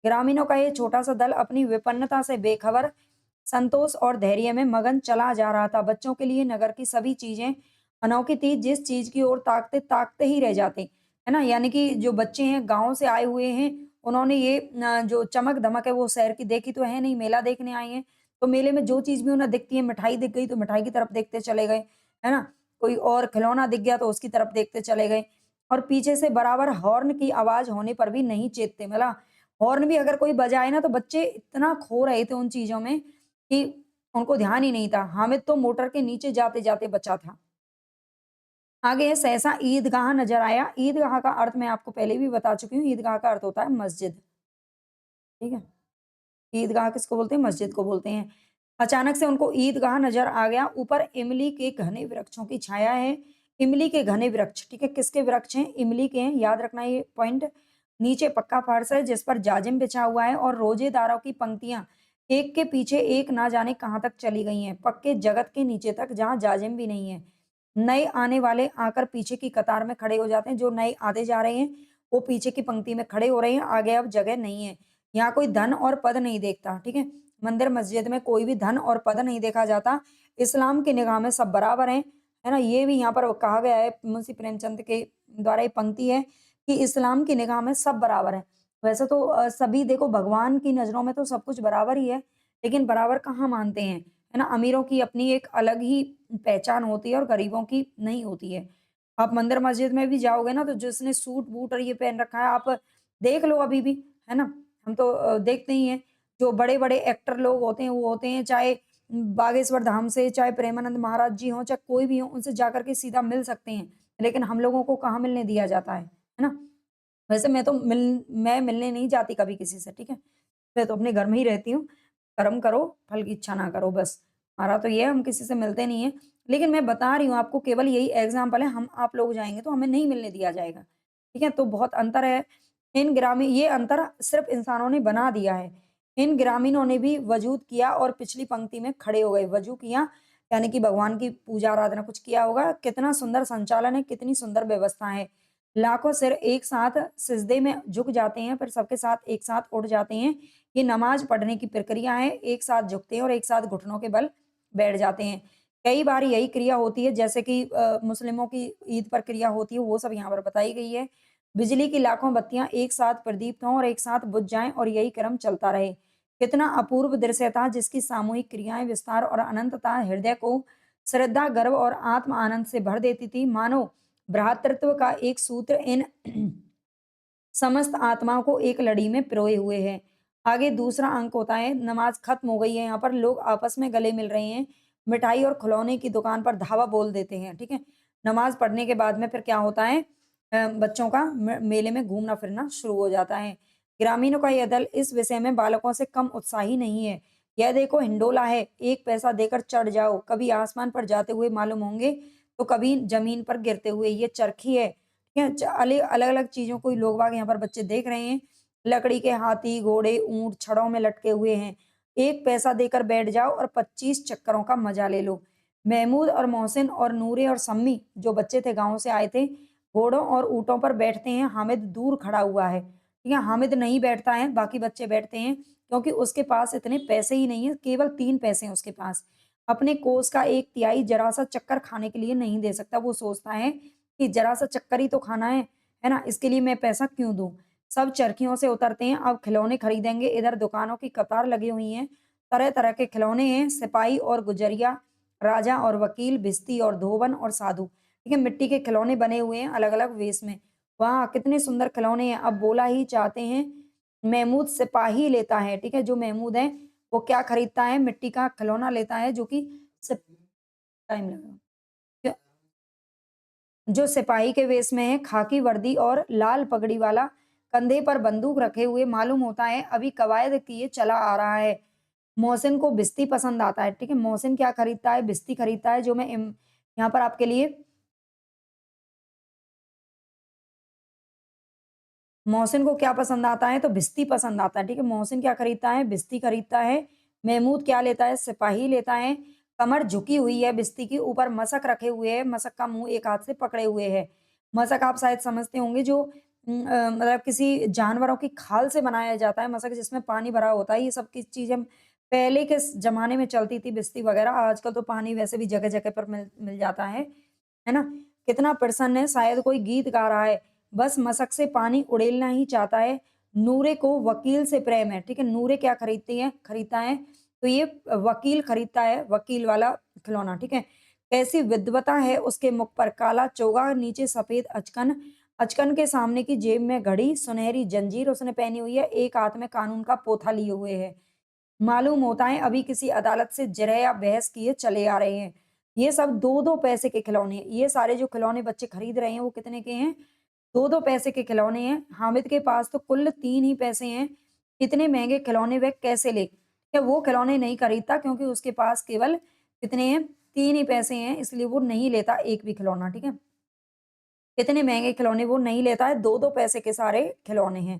ग्रामीणों का ये छोटा-सा दल अपनी विपन्नता से बेखबर संतोष और धैर्य में मगन चला जा रहा था। बच्चों के लिए नगर की सभी चीज़ें अनोखी थी, जिस चीज़ की ओर ताकते ही रह जाते, है ना? यानी कि जो बच्चे हैं गाँव से आए हुए हैं, उन्होंने ये जो चमक-धमक है वो शहर की देखी तो है नहीं, मेला देखने आए हैं, तो मेले में जो चीज़ भी उन्हें दिखती है, मिठाई दिख गई तो मिठाई की तरफ देखते चले गए, है ना? कोई और खिलौना दिख गया तो उसकी तरफ देखते चले गए और पीछे से बराबर हॉर्न की आवाज़ होने पर भी नहीं चेतते। मतलब हॉर्न भी अगर कोई बजाए ना तो बच्चे इतना खो रहे थे उन चीज़ों में कि उनको ध्यान ही नहीं था। हामिद तो मोटर के नीचे जाते-जाते बचा था। आगे है सहसा ईदगाह नज़र आया। ईदगाह का अर्थ मैं आपको पहले भी बता चुकी हूँ, ईदगाह का अर्थ होता है मस्जिद, ठीक है? ईदगाह किसको बोलते हैं? मस्जिद को बोलते हैं। अचानक से उनको ईदगाह नज़र आ गया, ऊपर इमली के घने वृक्षों की छाया है। इमली के घने वृक्ष, ठीक है? किसके वृक्ष हैं? इमली के हैं, याद रखना ये पॉइंट। नीचे पक्का फर्श है जिस पर जाजिम बिछा हुआ है और रोज़ेदारों की पंक्तियाँ एक के पीछे एक ना जाने कहाँ तक चली गई हैं, पक्के जगत के नीचे तक जहाँ जाजिम भी नहीं है। नए आने वाले आकर पीछे की कतार में खड़े हो जाते हैं, जो नए आते जा रहे हैं, वो पीछे की पंक्ति में खड़े हो रहे हैं, आगे अब जगह नहीं है। यहाँ कोई धन और पद नहीं देखता, ठीक है? मंदिर मस्जिद में कोई भी धन और पद नहीं देखा जाता। इस्लाम की निगाह में सब बराबर हैं, है ना? ये भी यहाँ पर कहा गया है मुंशी प्रेमचंद के द्वारा ये पंक्ति है कि इस्लाम की निगाह में सब बराबर हैं। वैसे तो सभी देखो भगवान की नज़रों में तो सब कुछ बराबर ही है, लेकिन बराबर कहाँ मानते हैं, है ना? अमीरों की अपनी एक अलग ही पहचान होती है और गरीबों की नहीं होती है। आप मंदिर मस्जिद में भी जाओगे ना तो जिसने सूट-बूट और ये पहन रखा है आप देख लो अभी भी, है ना? हम तो देखते ही हैं, जो बड़े-बड़े एक्टर लोग होते हैं, वो होते हैं चाहे बागेश्वर धाम से, चाहे प्रेमानंद महाराज जी हों, चाहे कोई भी हो, उनसे जाकर के सीधा मिल सकते हैं। लेकिन हम लोगों को कहाँ मिलने दिया जाता है ना? वैसे मैं मिलने नहीं जाती कभी किसी से, ठीक है? मैं तो अपने घर में ही रहती हूँ। कर्म करो, फल की इच्छा ना करो बस। हमारा तो ये है हम किसी से मिलते नहीं हैं। लेकिन मैं बता रही हूँ आपको केवल यही एग्ज़ाम्पल है, हम आप लोग जाएँगे तो हमें नहीं मिलने दिया जाएगा। ठीक है? तो बहुत अंतर है। ये अंतर सिर्फ़ इंसानों ने बना दिया है। इन ग्रामीणों ने भी वजूद किया और पिछली पंक्ति में खड़े हो गए। वज़ू किया यानी कि भगवान की पूजा आराधना कुछ किया होगा। कितना सुंदर संचालन है, कितनी सुंदर व्यवस्था है। लाखों सिर एक साथ सिजदे में झुक जाते हैं, फिर सबके साथ एक साथ उठ जाते हैं। ये नमाज़ पढ़ने की प्रक्रिया है, एक साथ झुकते हैं और एक साथ घुटनों के बल बैठ जाते हैं। कई बार यही क्रिया होती है जैसे कि मुस्लिमों की ईद पर क्रिया होती है, वो सब यहाँ पर बताई गई है। बिजली की लाखों बत्तियाँ एक साथ प्रदीप्त हों और एक साथ बुझ जाएँ और यही क्रम चलता रहे। कितना अपूर्व दृश्य था जिसकी सामूहिक क्रियाएँ, विस्तार और अनंतता हृदय को श्रद्धा, गर्व और आत्म आनंद से भर देती थी। मानो भ्रातृत्व का एक सूत्र इन समस्त आत्माओं को एक लड़ी में पिरोए हुए है। आगे दूसरा अंक होता है, नमाज खत्म हो गई है, यहाँ पर लोग आपस में गले मिल रहे हैं, मिठाई और खिलौने की दुकान पर धावा बोल देते हैं, ठीक है। नमाज पढ़ने के बाद में फिर क्या होता है, बच्चों का मेले में घूमना फिरना शुरू हो जाता है। ग्रामीणों का यह दल इस विषय में बालकों से कम उत्साही नहीं है। यह देखो हिंडोला है, एक पैसा देकर चढ़ जाओ, कभी आसमान पर जाते हुए मालूम होंगे तो कभी जमीन पर गिरते हुए। ये चरखी है, ठीक है, अलग-अलग चीज़ों को लोग बाग यहाँ पर बच्चे देख रहे हैं। लकड़ी के हाथी, घोड़े, ऊँट छड़ों में लटके हुए हैं। एक पैसा देकर बैठ जाओ और 25 चक्करों का मज़ा ले लो। महमूद और मोहसिन और नूरे और सम्मी जो बच्चे थे गाँव से आए थे, घोड़ों और ऊँटों पर बैठते हैं। हामिद दूर खड़ा हुआ है, ठीक है। हामिद नहीं बैठता है, बाकी बच्चे बैठते हैं क्योंकि उसके पास इतने पैसे ही नहीं है, केवल 3 पैसे हैं उसके पास। अपने कोष का 1/3 ज़रा-सा चक्कर खाने के लिए नहीं दे सकता। वो सोचता है कि ज़रा-सा चक्कर ही तो खाना है ना? इसके लिए मैं पैसा क्यों दूँ? सब चरखियों से उतरते हैं, अब खिलौने खरीदेंगे। इधर दुकानों की कतार लगी हुई हैं, तरह-तरह के खिलौने हैं, सिपाही और गुजरिया, राजा और वकील, भिश्ती और धोबन और साधु, ठीक है? मिट्टी के खिलौने बने हुए हैं अलग-अलग वेश में। वाह! कितने सुंदर खिलौने हैं। अब बोला ही चाहते हैं, महमूद सिपाही लेता है, ठीक है? जो महमूद है, वो क्या खरीदता है? मिट्टी का खिलौना लेता है जो कि सिप टाइम लगा। जो सिपाही के वेश में है, खाकी वर्दी और लाल पगड़ी वाला, कंधे पर बंदूक रखे हुए मालूम होता है अभी कवायद किए चला आ रहा है। मोहसिन को भिश्ती पसंद आता है, ठीक है? मोहसिन क्या खरीदता है? भिश्ती खरीदता है जो मैं यहाँ पर आपके लिए मोहसिन को क्या पसंद आता है? तो भिश्ती पसंद आता है, ठीक है? मोहसिन क्या खरीदता है? भिश्ती खरीदता है। महमूद क्या लेता है? सिपाही लेता है। कमर झुकी हुई है भिश्ती की, ऊपर मशक रखे हुए है, मशक का मुँह एक हाथ से पकड़े हुए है। मशक आप शायद समझते होंगे जो मतलब किसी जानवरों की खाल से बनाया जाता है मशक जिसमें पानी भरा होता है। ये सब की चीज़ें पहले के ज़माने में चलती थी भिश्ती वगैरह, आजकल तो पानी वैसे भी जगह-जगह पर मिल मिल जाता है ना? कितना प्रसन्न है, शायद कोई गीत गा रहा है। बस मशक से पानी उड़ेलना ही चाहता है। नूरे को वकील से प्रेम है, ठीक है? नूरे क्या खरीदता है, तो ये वकील खरीदता है, वकील वाला खिलौना, ठीक है? कैसी विद्वता है उसके मुख पर, काला चोगा, नीचे सफ़ेद अचकन, अचकन के सामने की जेब में घड़ी, सुनहरी जंजीर उसने पहनी हुई है, एक हाथ में कानून का पोथा लिए हुए है। मालूम होता है अभी किसी अदालत से जिरह या बहस किए चले आ रहे हैं। ये सब 2-2 पैसे के खिलौने हैं। ये सारे जो खिलौने बच्चे खरीद रहे हैं, वो कितने के हैं? 2-2 पैसे के खिलौने हैं। हामिद के पास तो कुल 3 ही पैसे हैं। इतने महँगे खिलौने वह कैसे ले? क्या वो खिलौने नहीं खरीदता क्योंकि उसके पास केवल कितने हैं? 3 ही पैसे हैं, इसलिए वो नहीं लेता एक भी खिलौना, ठीक है? इतने महँगे खिलौने वो नहीं लेता है, 2-2 पैसे के सारे खिलौने हैं।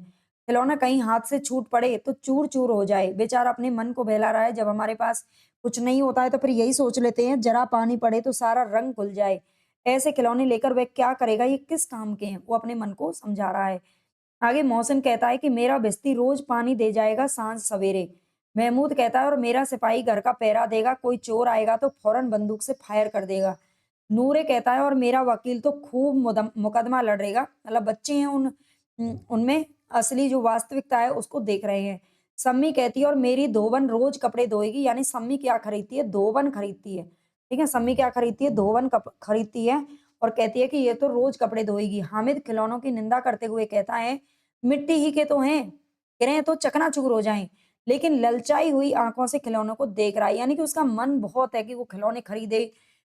खिलौना कहीं हाथ से छूट पड़े तो चूर-चूर हो जाए। बेचारा अपने मन को बहला रहा है, जब हमारे पास कुछ नहीं होता है तो फिर यही सोच लेते हैं ज़रा पानी पड़े तो सारा रंग खुल जाए। ऐसे खिलौने लेकर वह क्या करेगा, ये किस काम के हैं? वो अपने मन को समझा रहा है। आगे मोहसिन कहता है कि मेरा भिश्ती रोज़ पानी दे जाएगा साँझ-सवेरे। महमूद कहता है और मेरा सिपाही घर का पहरा देगा, कोई चोर आएगा तो फौरन बंदूक से फायर कर देगा। नूरे कहता है और मेरा वकील तो खूब मुकदमा लड़ेगा, मतलब बच्चे हैं उनमें असली जो वास्तविकता है उसको देख रहे हैं। सम्मी कहती है और मेरी धोबन रोज कपड़े धोएगी, यानी सम्मी क्या खरीदती है? धोबन खरीदती है, ठीक है। सम्मी क्या खरीदती है? धोबन खरीदती है और कहती है कि ये तो रोज कपड़े धोएगी। हामिद खिलौनों की निंदा करते हुए कहता है मिट्टी ही के तो हैं, गिरे तो चकनाचूर हो जाएं, लेकिन ललचाई हुई आंखों से खिलौनों को देख रहा है, यानी कि उसका मन बहुत है कि वो खिलौने खरीदे,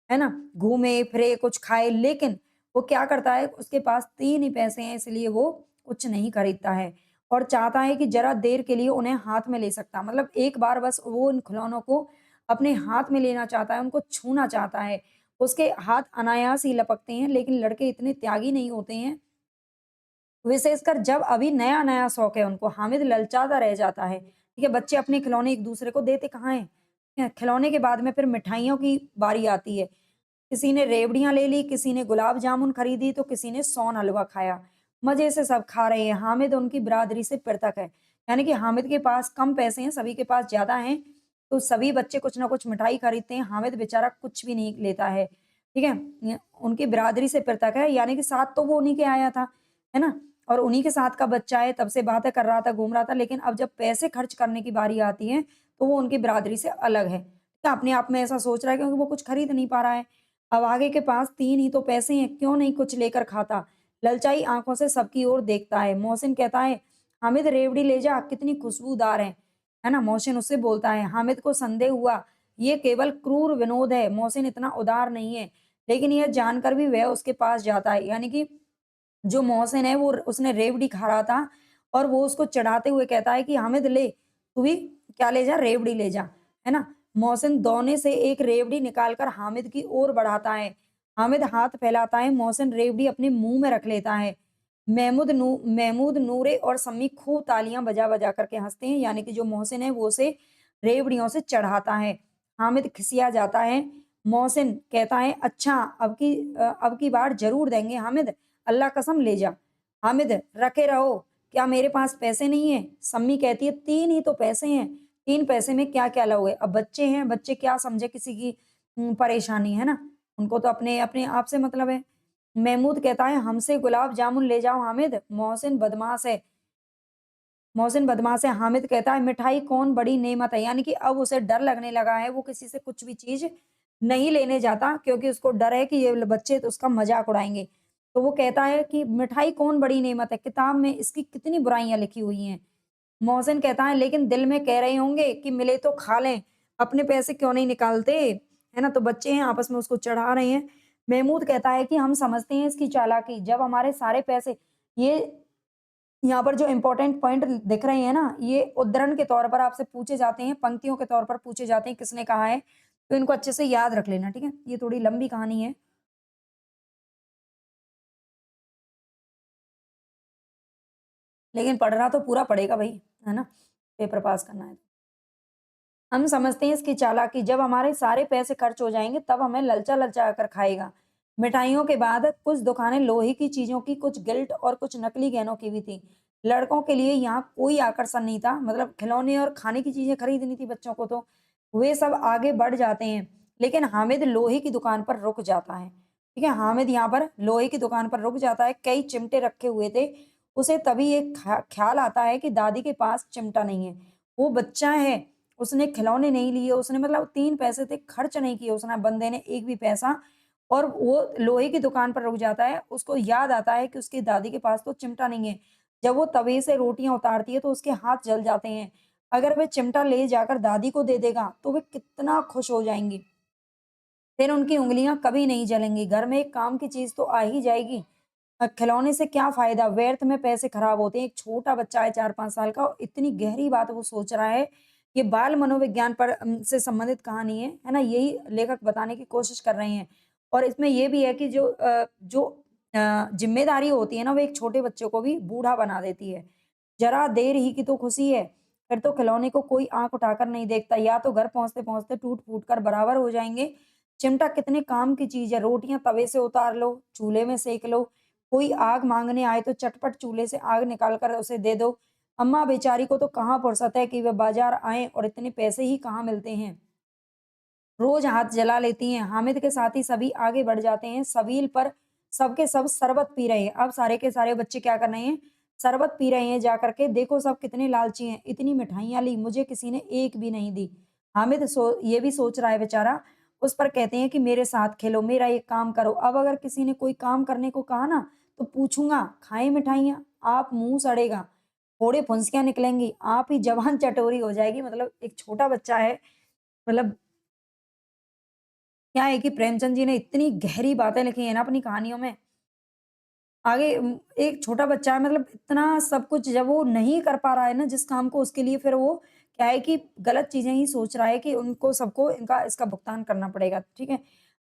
है ना? घूमे-फिरे, कुछ खाए, लेकिन वो क्या करता है, उसके पास 3 ही पैसे हैं, इसलिए वो कुछ नहीं खरीदता है और चाहता है कि ज़रा देर के लिए उन्हें हाथ में ले सकता। मतलब एक बार बस वो उन खिलौनों को अपने हाथ में लेना चाहता है, उनको छूना चाहता है। उसके हाथ अनायास ही लपकते हैं, लेकिन लड़के इतने त्यागी नहीं होते हैं, विशेषकर जब अभी नया-नया शौक है उनको। हामिद ललचाता रह जाता है, ठीक है? बच्चे अपने खिलौने एक-दूसरे को देते कहाँ हैं? खिलौने के बाद में फिर मिठाइयों की बारी आती है। किसी ने रेवड़ियाँ ले ली, किसी ने गुलाब जामुन खरीदी, तो किसी ने सोन हलवा खाया। मज़े से सब खा रहे हैं। हामिद उनकी बिरादरी से पृथक है। यानी कि हामिद के पास कम पैसे हैं, सभी के पास ज़्यादा हैं, तो सभी बच्चे कुछ ना कुछ मिठाई खरीदते हैं, हामिद बेचारा कुछ भी नहीं लेता है। ठीक है? उनकी बिरादरी से पृथक है, यानी कि साथ तो वो उन्हीं के आया था, है ना? और उन्हीं के साथ का बच्चा है, तब से बातें कर रहा था, घूम रहा था, लेकिन अब जब पैसे खर्च करने की बारी आती है, तो वो उनकी बिरादरी से अलग है। तो अपने आप में ऐसा सोच रहा है क्योंकि वो कुछ खरीद नहीं पा रहा है। अब आगे के पास 3 ही तो पैसे हैं, क्यों नहीं कुछ लेकर खाता? ललचाई आँखों से सबकी ओर देखता है। मोहसिन कहता है, "हामिद रेवड़ी ले जा, कितनी खुशबूदार है ना?" मोहसिन उससे बोलता है। हामिद को संदेह हुआ, ये केवल क्रूर विनोद है, मोहसिन इतना उदार नहीं है। लेकिन यह जानकर भी वह उसके पास जाता है। यानी कि जो मोहसिन है वो उसने रेवड़ी खा रहा था और वो उसको चिढ़ाते हुए कहता है कि हामिद ले, तू भी क्या ले जा? रेवड़ी ले जा, है ना? मोहसिन दौने से एक रेवड़ी निकालकर हामिद की ओर बढ़ाता है। हामिद हाथ फैलाता है, मोहसिन रेवड़ी अपने मुँह में रख लेता है। महमूद, नूरे और सम्मी खूब तालियाँ बजा-बजा करके हँसते हैं, यानी कि जो मोहसिन है वो उसे रेवड़ियों से चढ़ाता है। हामिद खिसिया जाता है। मोहसिन कहता है, "अच्छा, अब की बार ज़रूर देंगे हामिद, अल्लाह कसम ले जा।" हामिद, "रखे रहो, क्या मेरे पास पैसे नहीं हैं?" सम्मी कहती है, "3 ही तो पैसे हैं, 3 पैसे में क्या-क्या लोगे?" अब बच्चे हैं, बच्चे क्या समझे किसी की परेशानी, है ना? उनको तो अपने अपने आप से मतलब है। महमूद कहता है, "हमसे गुलाब जामुन ले जाओ हामिद।" मोहसिन बदमाश है। हामिद कहता है, "मिठाई कौन बड़ी नेमत है।" यानी कि अब उसे डर लगने लगा है, वो किसी से कुछ भी चीज़ नहीं लेने जाता क्योंकि उसको डर है कि ये बच्चे तो उसका मज़ाक उड़ाएँगे। तो वो कहता है कि मिठाई कौन बड़ी नेमत है, किताब में इसकी कितनी बुराइयाँ लिखी हुई हैं। मोहसिन कहता है, "लेकिन दिल में कह रहे होंगे कि मिले तो खा लें, अपने पैसे क्यों नहीं निकालते?" है ना? तो बच्चे हैं आपस में उसको चढ़ा रहे हैं। महमूद कहता है कि हम समझते हैं इसकी चालाकी, जब हमारे सारे पैसे ये यहाँ पर जो इम्पोर्टेंट पॉइंट दिख रहे हैं ना, ये उद्धरण के तौर पर आपसे पूछे जाते हैं, पंक्तियों के तौर पर पूछे जाते हैं, किसने कहा है, तो इनको अच्छे से याद रख लेना, ठीक है? ये थोड़ी लंबी कहानी है, लेकिन पढ़ना तो पूरा पड़ेगा भई, है ना? पेपर पास करना है। हम समझते हैं इसकी चालाकी, जब हमारे सारे पैसे खर्च हो जाएँगे, तब हमें ललचा-ललचा कर खाएगा। मिठाइयों के बाद कुछ दुकानें लोहे की चीज़ों की, कुछ गिल्ट और कुछ नकली गहनों की भी थीं। लड़कों के लिए यहाँ कोई आकर्षण नहीं था, मतलब खिलौने और खाने की चीज़ें खरीदनी थी बच्चों को तो, वे सब आगे बढ़ जाते हैं। लेकिन हामिद लोहे की दुकान पर रुक जाता है। ठीक है? हामिद यहाँ पर लोहे की दुकान पर रुक जाता है, कई चिमटे रखे हुए थे। उसे तभी एक ख़्याल आता है कि दादी के पास चिमटा नहीं है। वो बच्चा है, उसने खिलौने नहीं लिए, उसने मतलब 3 पैसे थे, खर्च नहीं किए उसने बंदे ने एक भी पैसा और वो लोहे की दुकान पर रुक जाता है। उसको याद आता है कि उसकी दादी के पास तो चिमटा नहीं है। जब वो तवे से रोटियाँ उतारती है तो उसके हाथ जल जाते हैं। अगर वह चिमटा ले जाकर दादी को दे देगा, तो वे कितना खुश हो जाएँगी। फिर उनकी उँगलियाँ कभी नहीं जलेंगी। घर में एक काम की चीज़ तो आ ही जाएगी। खिलौने से क्या फ़ायदा? व्यर्थ में पैसे खराब होते हैं। एक छोटा बच्चा है 4-5 साल का और इतनी गहरी बात वो सोच रहा है। ये बाल मनोविज्ञान पर से संबंधित कहानी है ना? यही लेखक बताने की कोशिश कर रहे हैं। और इसमें ये भी है कि ज़िम्मेदारी होती है ना, वो एक छोटे बच्चे को भी बूढ़ा बना देती है। ज़रा देर ही की तो खुशी है, फिर तो खिलौने को कोई आँख उठाकर नहीं देखता। या तो घर पहुँचते-पहुँचते टूट-फूट कर बराबर हो जाएँगे। चिमटा कितने काम की चीज़ है, रोटियाँ तवे से उतार लो, चूल्हे में सेंक लो, कोई आग माँगने आए तो चटपट चूल्हे से आग निकाल कर उसे दे दो। अम्मा बेचारी को तो कहाँ फुर्सत है कि वे बाज़ार आएँ और इतने पैसे ही कहाँ मिलते हैं। रोज़ हाथ जला लेती हैं। हामिद के साथ ही सभी आगे बढ़ जाते हैं। सबील पर सबके सब शरबत पी रहे हैं। अब सारे के सारे बच्चे क्या कर रहे हैं, शरबत पी रहे हैं जा कर के, देखो सब कितने लालची हैं, इतनी मिठाइयाँ ली, मुझे किसी ने एक भी नहीं दी। हामिद ये भी सोच रहा है बेचारा, उस पर कहते हैं कि मेरे साथ खेलो, मेरा एक काम करो। अब अगर किसी ने कोई काम करने को कहा ना, तो पूछूँगा, खाएँ मिठाइयाँ? आप मुँह सड़ेगा, फोड़े फुंसियाँ निकलेंगी, आप ही ज़बान चटोरी हो जाएगी। मतलब एक छोटा बच्चा है, मतलब क्या है कि प्रेमचंद जी ने इतनी गहरी बातें लिखी हैं ना अपनी कहानियों में, आगे एक छोटा बच्चा है, मतलब इतना सब कुछ जब वो नहीं कर पा रहा है ना जिस काम को, उसके लिए फिर वो क्या है कि गलत चीज़ें ही सोच रहा है कि उनको सबको इनका इसका भुगतान करना पड़ेगा, ठीक है?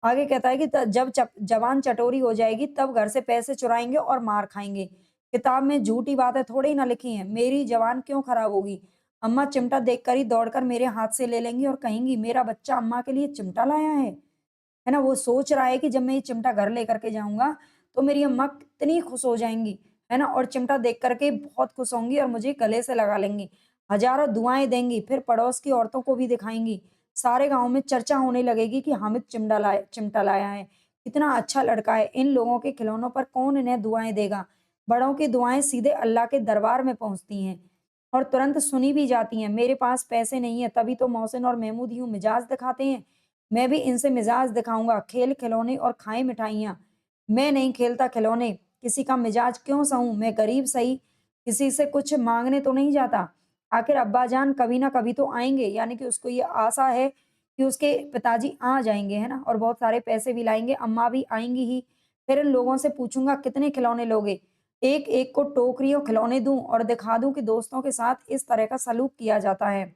आगे कहता है कि त जब जवान चटोरी हो जाएगी तब घर से पैसे चुराएँगे और मार खाएँगे। किताब में झूठी बातें थोड़ी ही ना लिखी हैं, मेरी जवान क्यों खराब होगी? अम्मा चिमटा देखकर ही दौड़कर मेरे हाथ से ले लेंगी और कहेंगी मेरा बच्चा अम्मा के लिए चिमटा लाया है। है ना? वो सोच रहा है कि जब मैं ये चिमटा घर लेकर के जाऊँगा, तो मेरी अम्मा कितनी खुश हो जाएँगी, है ना? और चिमटा देख कर के बहुत खुश होंगी और मुझे गले से लगा लेंगी। हज़ारों दुआएँ देंगी, फिर पड़ोस की औरतों को भी दिखाएँगी। सारे गाँव में चर्चा होने लगेगी कि हामिद चिमटा लाया है। कितना अच्छा लड़का है, इन लोगों के खिलौनों पर कौन इन्हें दुआएँ देगा? बड़ों की दुआएँ सीधे अल्लाह के दरबार में पहुँचती हैं और तुरंत सुनी भी जाती हैं। मेरे पास पैसे नहीं है, तभी तो मोहसिन और महमूद यूँ मिजाज दिखाते हैं। मैं भी इनसे मिजाज दिखाऊँगा, खेल खिलौने और खाएँ मिठाइयाँ। मैं नहीं खेलता खिलौने, किसी का मिजाज क्यों सहूँ? मैं गरीब सही, किसी से कुछ माँगने तो नहीं जाता। आखिर अब्बाजान कभी ना कभी तो आएँगे, यानी कि उसको ये आशा है कि उसके पिताजी आ जाएँगे, है ना? और बहुत सारे पैसे भी लाएँगे, अम्मा भी आएँगी ही। फिर इन लोगों से पूछूँगा कितने खिलौने लोगे? एक-एक को टोकरियों खिलौने दूँ और दिखा दूँ कि दोस्तों के साथ इस तरह का सलूक किया जाता है।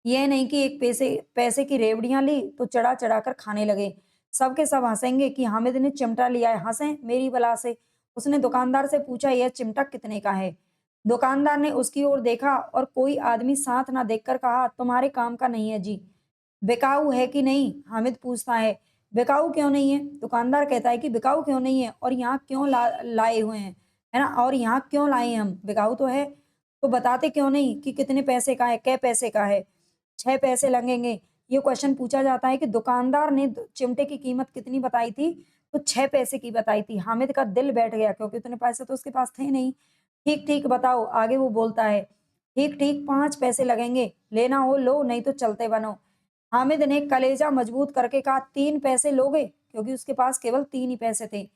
ये नहीं कि एक पैसे पैसे की रेवड़ियाँ ली तो चढ़ा-चढ़ा कर खाने लगे। सब के सब हँसेंगे कि हामिद ने चिमटा लिया है, हँसे मेरी बला से। उसने दुकानदार से पूछा यह चिमटा कितने का है? दुकानदार ने उसकी ओर देखा और कोई आदमी साथ ना देखकर कहा तुम्हारे काम का नहीं है जी। बिकाऊ है कि नहीं? हामिद पूछता है। बिकाऊ क्यों नहीं है? दुकानदार कहता है कि बिकाऊ क्यों नहीं है और यहाँ क्यों लाए हुए हैं? है ना? और यहाँ क्यों लाए हैं हम? बिकाऊ तो है। तो बताते क्यों नहीं कि कितने पैसे का है, कै पैसे का है? 6 पैसे लगेंगे। ये क्वेश्चन पूछा जाता है कि दुकानदार ने चिमटे की कीमत कितनी बताई थी? तो 6 पैसे की बताई थी। हामिद का दिल बैठ गया क्योंकि उतने पैसे तो उसके पास थे नहीं। ठीक-ठीक बताओ, आगे वो बोलता है। ठीक-ठीक 5 पैसे लगेंगे, लेना हो लो नहीं तो चलते बनो। हामिद ने कलेजा मजबूत करके कहा 3 पैसे लोगे? क्योंकि उसके पास केवल 3 ही पैसे थे।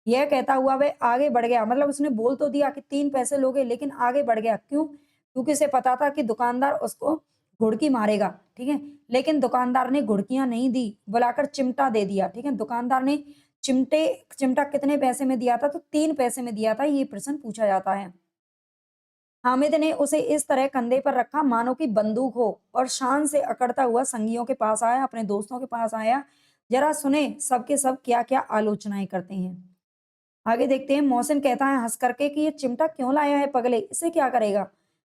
यह कहता हुआ वह आगे बढ़ गया, मतलब उसने बोल तो दिया कि 3 पैसे लोगे लेकिन आगे बढ़ गया। क्यों? क्योंकि उसे पता था कि दुकानदार उसको घुड़की मारेगा, ठीक है? लेकिन दुकानदार ने घुड़कियाँ नहीं दी, बुलाकर चिमटा दे दिया, ठीक है? दुकानदार ने चिमटा कितने पैसे में दिया था? तो 3 पैसे में दिया था, ये प्रश्न पूछा जाता है। हामिद ने उसे इस तरह कंधे पर रखा मानो कि बंदूक हो और शान से अकड़ता हुआ संगियों के पास आया, अपने दोस्तों के पास आया। जरा सुने सब के सब क्या-क्या आलोचनाएँ करते हैं। आगे देखते हैं मोहसिन कहता है हँस करके कि ये चिमटा क्यों लाया है पगले, इसे क्या करेगा?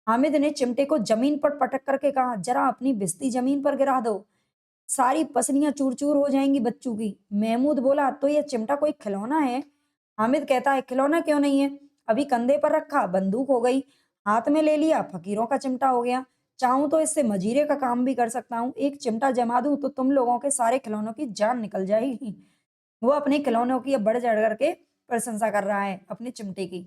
हामिद ने चिमटे को जमीन पर पटक करके कहा, जरा अपनी बिस्ती जमीन पर गिरा दो। सारी पसलियाँ चूर-चूर हो जाएँगी बच्चों की। महमूद बोला, तो ये चिमटा कोई खिलौना है? हामिद कहता है, खिलौना क्यों नहीं है? अभी कंधे पर रखा, बंदूक हो गई। हाथ में ले लिया, फ़कीरों का चिमटा हो गया। चाहूँ तो इससे मजीरे का काम भी कर सकता हूँ। एक चिमटा जमा दूँ तो तुम लोगों के सारे खिलौनों की जान निकल जाएगी। वो अपने खिलौनों की अब बढ़-चढ़ कर के प्रशंसा कर रहा है, अपने चिमटे की।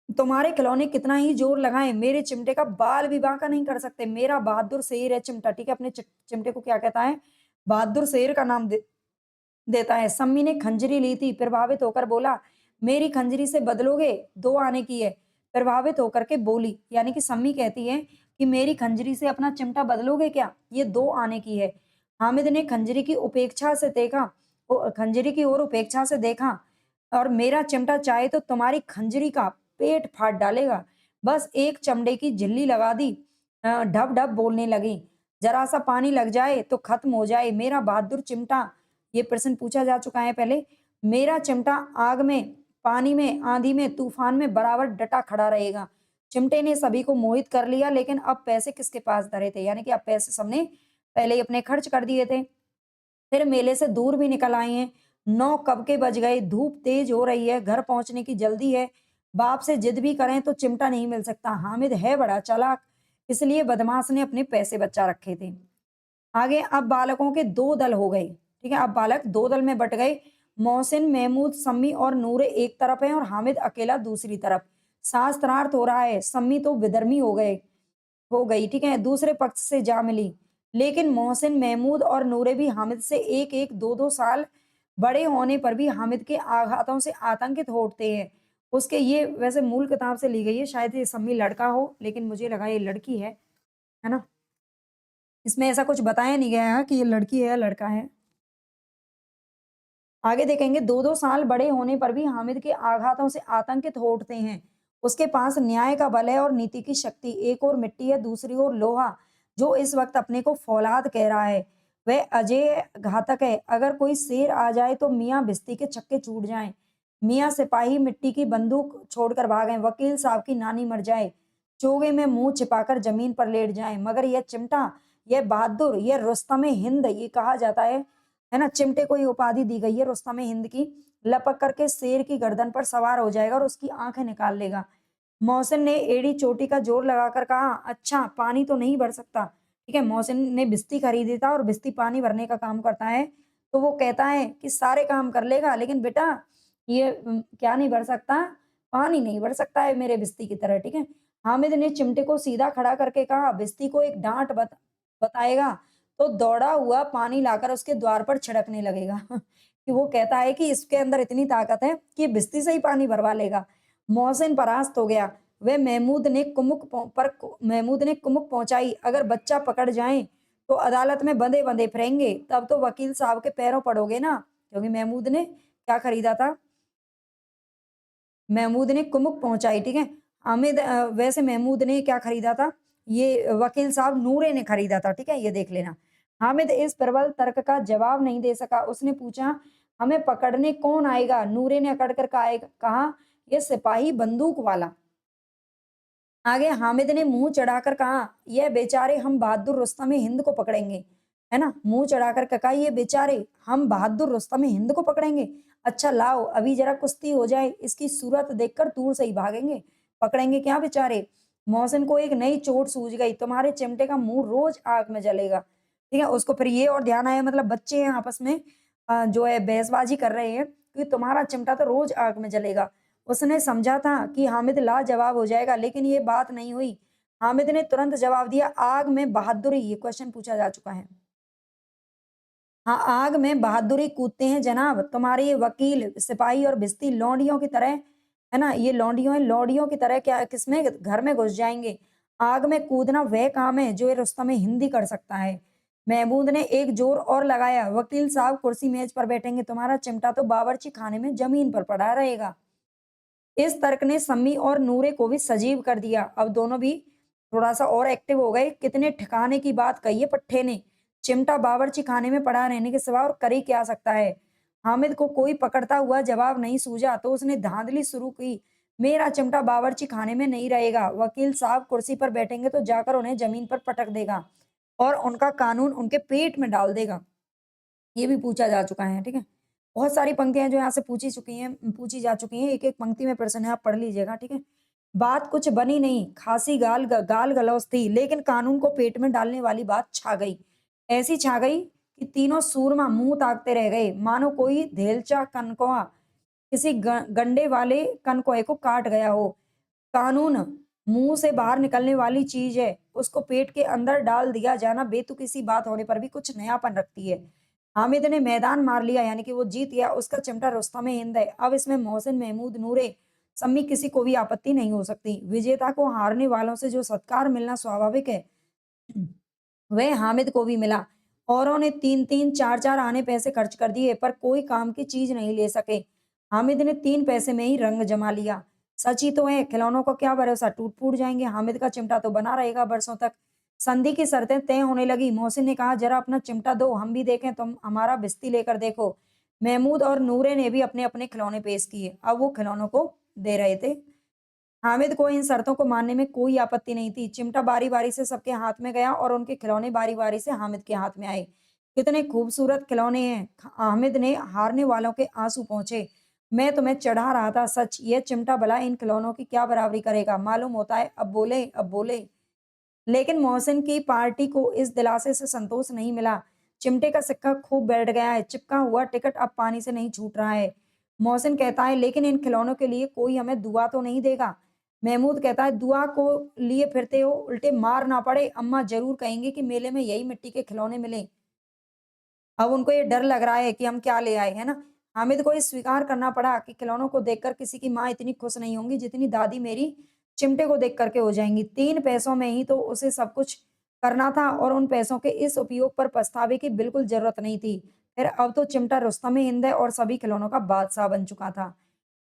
तुम्हारे खिलौने कितना ही जोर लगाएँ, मेरे चिमटे का बाल भी बांका नहीं कर सकते। मेरा बहादुर शेर है चिमटा, ठीक है? अपने चिमटे को क्या कहता है? बहादुर शेर का नाम देता है। सम्मी ने खंजरी ली थी, प्रभावित होकर बोला, मेरी खंजरी से बदलोगे? 2 आने की है। प्रभावित होकर के बोली, यानी कि सम्मी कहती है कि मेरी खंजरी से अपना चिमटा बदलोगे क्या? ये 2 आने की है। हामिद ने खंजरी की ओर उपेक्षा से देखा और मेरा चिमटा चाहे तो तुम्हारी खंजरी का पेट फाड़ डालेगा। बस एक चमड़े की झिल्ली लगा दी, ढब-ढब बोलने लगी। ज़रा-सा पानी लग जाए तो खत्म हो जाए मेरा बहादुर चिमटा। ये प्रश्न पूछा जा चुका है पहले। मेरा चिमटा आग में, पानी में, आँधी में, तूफान में बराबर डटा खड़ा रहेगा। चिमटे ने सभी को मोहित कर लिया लेकिन अब पैसे किसके पास धरे थे? यानी कि अब पैसे सबने पहले ही अपने खर्च कर दिए थे। फिर मेले से दूर भी निकल आए हैं। 9 कब के बज गए, धूप तेज हो रही है, घर पहुँचने की जल्दी है। बाप से जिद भी करें तो चिमटा नहीं मिल सकता। हामिद है बड़ा चालाक, इसलिए बदमाश ने अपने पैसे बचा रखे थे। आगे अब बालकों के 2 दल हो गए, ठीक है? अब बालक 2 दल में बँट गए। मोहसिन, महमूद, सम्मी और नूरे एक तरफ हैं और हामिद अकेला दूसरी तरफ। शास्त्रार्थ हो रहा है, सम्मी तो विधर्मी हो गई, ठीक है? दूसरे पक्ष से जा मिली। लेकिन मोहसिन, महमूद और नूरे भी हामिद से 1-1, 2-2 साल बड़े होने पर भी हामिद के आघातों से आतंकित हो उठते हैं। उसके ये वैसे मूल किताब से ली गई है, शायद ये सम्मी लड़का हो, लेकिन मुझे लगा ये लड़की है ना? इसमें ऐसा कुछ बताया नहीं गया है कि ये लड़की है या लड़का है। आगे देखेंगे 2-2 साल बड़े होने पर भी हामिद के आघातों से आतंकित हो उठते हैं। उसके पास न्याय का बल है और नीति की शक्ति। एक ओर मिट्टी है, दूसरी ओर लोहा, जो इस वक्त अपने को फौलाद कह रहा है। वह अजेय घातक है। अगर कोई शेर आ जाए तो मियाँ भिश्ती के चक्के छूट जाएं। मियाँ सिपाही मिट्टी की बंदूक छोड़कर भागें। वकील साहब की नानी मर जाए, चोगे में मुंह छिपाकर जमीन पर लेट जाएं। मगर यह चिमटा, यह बहादुर, यह रुस्तमे हिंद, ये कहा जाता है है ना? चिमटे को ये उपाधि दी गई है रुस्तम हिंद की, लपक करके शेर की गर्दन पर सवार हो जाएगा और उसकी आँखें निकाल लेगा। मोहसिन ने एड़ी चोटी का जोर लगाकर कहा, "अच्छा, पानी तो नहीं भर सकता।" ठीक है? मोहसिन ने बिस्ती खरीदी था और बिस्ती पानी भरने का काम करता है। तो वो कहता है कि सारे काम कर लेगा, लेकिन बेटा ये क्या नहीं भर सकता? पानी नहीं भर सकता है मेरे बिस्ती की तरह, ठीक है? हामिद ने चिमटे को सीधा खड़ा करके कहा, "बिस्ती को एक डाँट बताएगा तो दौड़ा हुआ पानी लाकर उसके द्वार पर छिड़कने लगेगा।" कि वो कहता है कि इसके अंदर इतनी ताकत है कि बिस्ती से ही पानी भरवा लेगा। मोहसिन परास्त हो गया। वह महमूद ने कुमुक पहुँचाई, "अगर बच्चा पकड़ जाएँ, तो अदालत में बंधे-बंधे फिरेंगे, तब तो वकील साहब के पैरों पड़ोगे ना।" क्योंकि महमूद ने क्या खरीदा था? महमूद ने कुमुक पहुँचाई, ठीक है? वैसे महमूद ने क्या खरीदा था? ये वकील साहब नूरे ने खरीदा था, ठीक है? ये देख लेना। हामिद इस प्रबल तर्क का जवाब नहीं दे सका। उसने पूछा, "हमें पकड़ने कौन आएगा?" नूरे ने अकड़ कर कहा, "ये सिपाही बंदूक वाला।" आगे हामिद ने मुँह चढ़ाकर कहा, "ये बेचारे हम बहादुर रुस्तम-ए-हिंद को पकड़ेंगे।" है ना? मुँह चढ़ाकर कहा, "ये बेचारे हम बहादुर रुस्तम-ए-हिंद को पकड़ेंगे? अच्छा लाओ, अभी ज़रा कुश्ती हो जाए, इसकी सूरत देखकर दूर से ही भागेंगे। पकड़ेंगे क्या बेचारे?" मोहसिन को एक नई चोट सूझ गई, "तुम्हारे चिमटे का मुँह रोज़ आग में जलेगा।" ठीक है? उसको फिर ये और ध्यान आया, मतलब बच्चे हैं आपस में जो है बहसबाजी कर रहे हैं कि तुम्हारा चिमटा तो रोज़ आग में जलेगा। उसने समझा था कि हामिद लाजवाब हो जाएगा, लेकिन ये बात नहीं हुई। हामिद ने तुरंत जवाब दिया, "आग में बहादुरी।" ये क्वेश्चन पूछा जा चुका है। हाँ, आग में बहादुरी कूदते हैं जनाब। तुम्हारे ये वकील, सिपाही और भिश्ती लौंडियों की तरह, है ना? ये लौंडियों हैं, लौंडियों की तरह क्या किसमें घर में घुस जाएँगे। आग में कूदना वह काम है जो ये रुस्तम हिंदी कर सकता है। महमूद ने एक जोर और लगाया, "वकील साहब कुर्सी मेज़ पर बैठेंगे, तुम्हारा चिमटा तो बावर्ची खाने में ज़मीन पर पड़ा रहेगा।" इस तर्क ने सम्मी और नूरे को भी सजीव कर दिया। अब दोनों भी थोड़ा-सा और एक्टिव हो गए। "कितने ठिकाने की बात कही है पट्टे ने। चिमटा बावर्ची खाने में पड़ा रहने के सिवा और कर ही क्या सकता है?" हामिद को कोई पकड़ता हुआ जवाब नहीं सूझा, तो उसने धांधली शुरू की, "मेरा चिमटा बावर्ची खाने में नहीं रहेगा। वकील साहब कुर्सी पर बैठेंगे तो जाकर उन्हें ज़मीन पर पटक देगा और उनका कानून उनके पेट में डाल देगा।" ये भी पूछा जा चुका है, ठीक है? बहुत सारी पंक्तियाँ जो यहाँ से पूछी जा चुकी हैं, एक-एक पंक्ति में प्रश्न है, आप पढ़ लीजिएगा, ठीक है? बात कुछ बनी नहीं, खासी गाल-गलौच थी, लेकिन कानून को पेट में डालने वाली बात छा गई। ऐसी छा गई कि तीनों सूरमा मुँह ताकते रह गए, मानो कोई धेलचा कनकौआ किसी गंडे वाले कनकौए को काट गया हो। कानून मुँह से बाहर निकलने वाली चीज़ है, उसको पेट के अंदर डाल दिया जाना बेतुकी सी बात होने पर भी कुछ नयापन रखती है। हामिद ने मैदान मार लिया, यानी कि वो जीत गया, उसका चिमटा रुस्तम-ए-हिंद है। अब इसमें मोहसिन, महमूद, नूरे, सम्मी किसी को भी आपत्ति नहीं हो सकती। विजेता को हारने वालों से जो सत्कार मिलना स्वाभाविक है, वह हामिद को भी मिला। औरों ने 3-3 4-4 आने पैसे खर्च कर दिए, पर कोई काम की चीज़ नहीं ले सके। हामिद ने 3 पैसे में ही रंग जमा लिया। सच ही तो है, खिलौनों का क्या भरोसा, टूट-फूट जाएँगे। हामिद का चिमटा तो बना रहेगा बरसों तक। संधि की शर्तें तय होने लगी। मोहसिन ने कहा, "ज़रा अपना चिमटा दो, हम भी देखें, तुम हमारा बिस्ती लेकर देखो।" महमूद और नूरे ने भी अपने-अपने खिलौने पेश किए। अब वो खिलौनों को दे रहे थे। हामिद को इन शर्तों को मानने में कोई आपत्ति नहीं थी। चिमटा बारी-बारी से सबके हाथ में गया और उनके खिलौने बारी-बारी से हामिद के हाथ में आए। कितने खूबसूरत खिलौने हैं! हामिद ने हारने वालों के आँसू पोंछे। "मैं तुम्हें चढ़ा रहा था सच, यह चिमटा भला इन खिलौनों की क्या बराबरी करेगा? मालूम होता है, अब बोले, अब बोले।" लेकिन मोहसिन की पार्टी को इस दिलासे से संतोष नहीं मिला। चिमटे का सिक्का खूब बैठ गया है, चिपका हुआ टिकट अब पानी से नहीं छूट रहा है। मोहसिन कहता है, "लेकिन इन खिलौनों के लिए कोई हमें दुआ तो नहीं देगा?" महमूद कहता है, "दुआ को लिए फिरते हो, उल्टे मार ना पड़े। अम्मा ज़रूर कहेंगी कि मेले में यही मिट्टी के खिलौने मिले।" अब उनको ये डर लग रहा है कि हम क्या ले आए, है ना? हामिद को ये स्वीकार करना पड़ा कि खिलौनों को देखकर किसी की माँ इतनी खुश नहीं होंगी जितनी दादी मेरी चिमटे को देख कर के हो जाएँगी। 3 पैसों में ही तो उसे सब कुछ करना था और उन पैसों के इस उपयोग पर पछतावे की बिल्कुल ज़रूरत नहीं थी। फिर अब तो चिमटा रुस्तम-ए-हिंद है और सभी खिलौनों का बादशाह बन चुका था।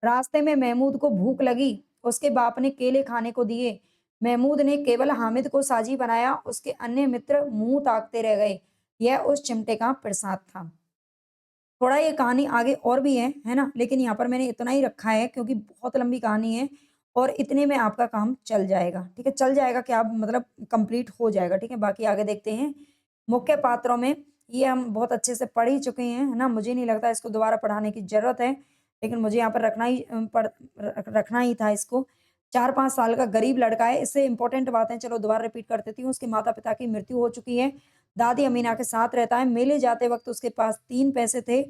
रास्ते में महमूद को भूख लगी, उसके बाप ने केले खाने को दिए। महमूद ने केवल हामिद को साझी बनाया, उसके अन्य मित्र मुँह ताकते रह गए। यह उस चिमटे का प्रसाद था। थोड़ा ये कहानी आगे और भी है ना? लेकिन यहाँ पर मैंने इतना ही रखा है क्योंकि बहुत लंबी कहानी है और इतने में आपका काम चल जाएगा, ठीक है? चल जाएगा क्या, मतलब कंप्लीट हो जाएगा, ठीक है? बाकी आगे देखते हैं। मुख्य पात्रों में ये हम बहुत अच्छे से पढ़ ही चुके हैं, है ना? मुझे नहीं लगता इसको दोबारा पढ़ाने की ज़रूरत है, लेकिन मुझे यहाँ पर रखना ही था इसको। 4-5 साल का गरीब लड़का है, इससे इम्पोर्टेंट बातें चलो दोबारा रिपीट कर देती हूँ। उसके माता-पिता की मृत्यु हो चुकी है, दादी अमीना के साथ रहता है। मेले जाते वक़्त उसके पास 3 पैसे थे,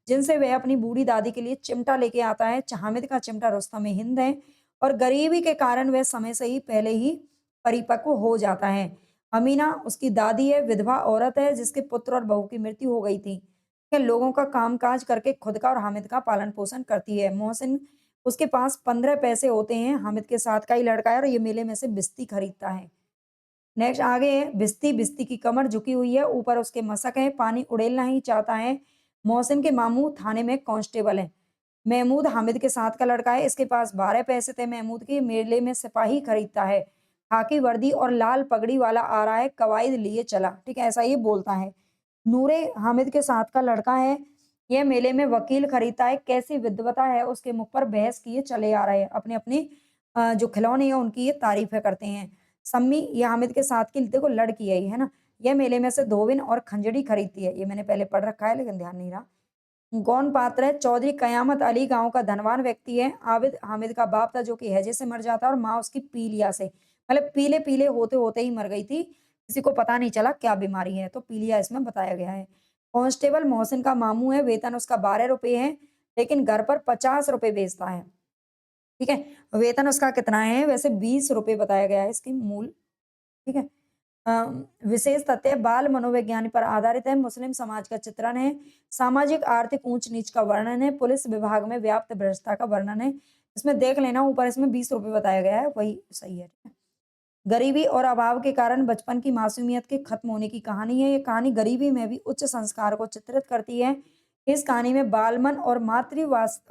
जिनसे वह अपनी बूढ़ी दादी के लिए चिमटा लेके आता है। हामिद का चिमटा रुस्तम-ए-हिंद है और गरीबी के कारण वह समय से ही पहले ही परिपक्व हो जाता है। अमीना उसकी दादी है, विधवा औरत है जिसके पुत्र और बहू की मृत्यु हो गई थी। वह लोगों का काम-काज करके खुद का और हामिद का पालन-पोषण करती है। मोहसिन उसके पास 15 पैसे होते हैं, हामिद के साथ का ही लड़का है और ये मेले में से बिस्ती खरीदता है। नेक्स्ट आगे है बिस्ती, बिस्ती की कमर झुकी हुई है, ऊपर उसके मशक है, पानी उड़ेलना ही चाहता है। मोहसिन के मामू थाने में कांस्टेबल हैं। महमूद हामिद के साथ का लड़का है, इसके पास 12 पैसे थे महमूद के, मेले में सिपाही खरीदता है। खाकी वर्दी और लाल पगड़ी वाला आ रहा है, कवायद लिए चला, ठीक है, ऐसा ये बोलता है। नूरे हामिद के साथ का लड़का है, यह मेले में वकील खरीदता है, कैसी विद्वता है उसके मुख पर बहस किए चले आ रहे हैं। अपने-अपने जो खिलौने हैं उनकी ये तारीफ़ें करते हैं। सम्मी ये हामिद के साथ की देखो लड़की है ये, है ना? यह मेले में से धोबिन और खंजड़ी खरीदती है। ये मैंने पहले पढ़ रखा है लेकिन ध्यान नहीं रहा। गौन पात्र है, चौधरी कयामत अली गाँव का धनवान व्यक्ति है। आबिद हामिद का बाप था जो कि हैजे से मर जाता है और माँ उसकी पीलिया से। मतलब पीले-पीले होते-होते ही मर गई थी। किसी को पता नहीं चला क्या बीमारी है, तो पीलिया इसमें बताया गया है। कांस्टेबल मोहसिन का मामू है, वेतन उसका ₹12 है, लेकिन घर पर ₹50 बेचता है। ठीक है? वेतन उसका कितना है? वैसे ₹20 बताया गया है इसकी मूल, ठीक है? अ, विशेष तथ्य बाल मनोविज्ञान पर आधारित है, मुस्लिम समाज का चित्रण है, सामाजिक आर्थिक ऊंच-नीच का वर्णन है, पुलिस विभाग में व्याप्त भ्रष्टता का वर्णन है। इसमें देख लेना ऊपर इसमें ₹20 बताया गया है, वही सही है। ठीक है? गरीबी और अभाव के कारण बचपन की मासूमियत के खत्म होने की कहानी है। ये कहानी गरीबी में भी उच्च संस्कार को चित्रित करती है। इस कहानी में बालमन और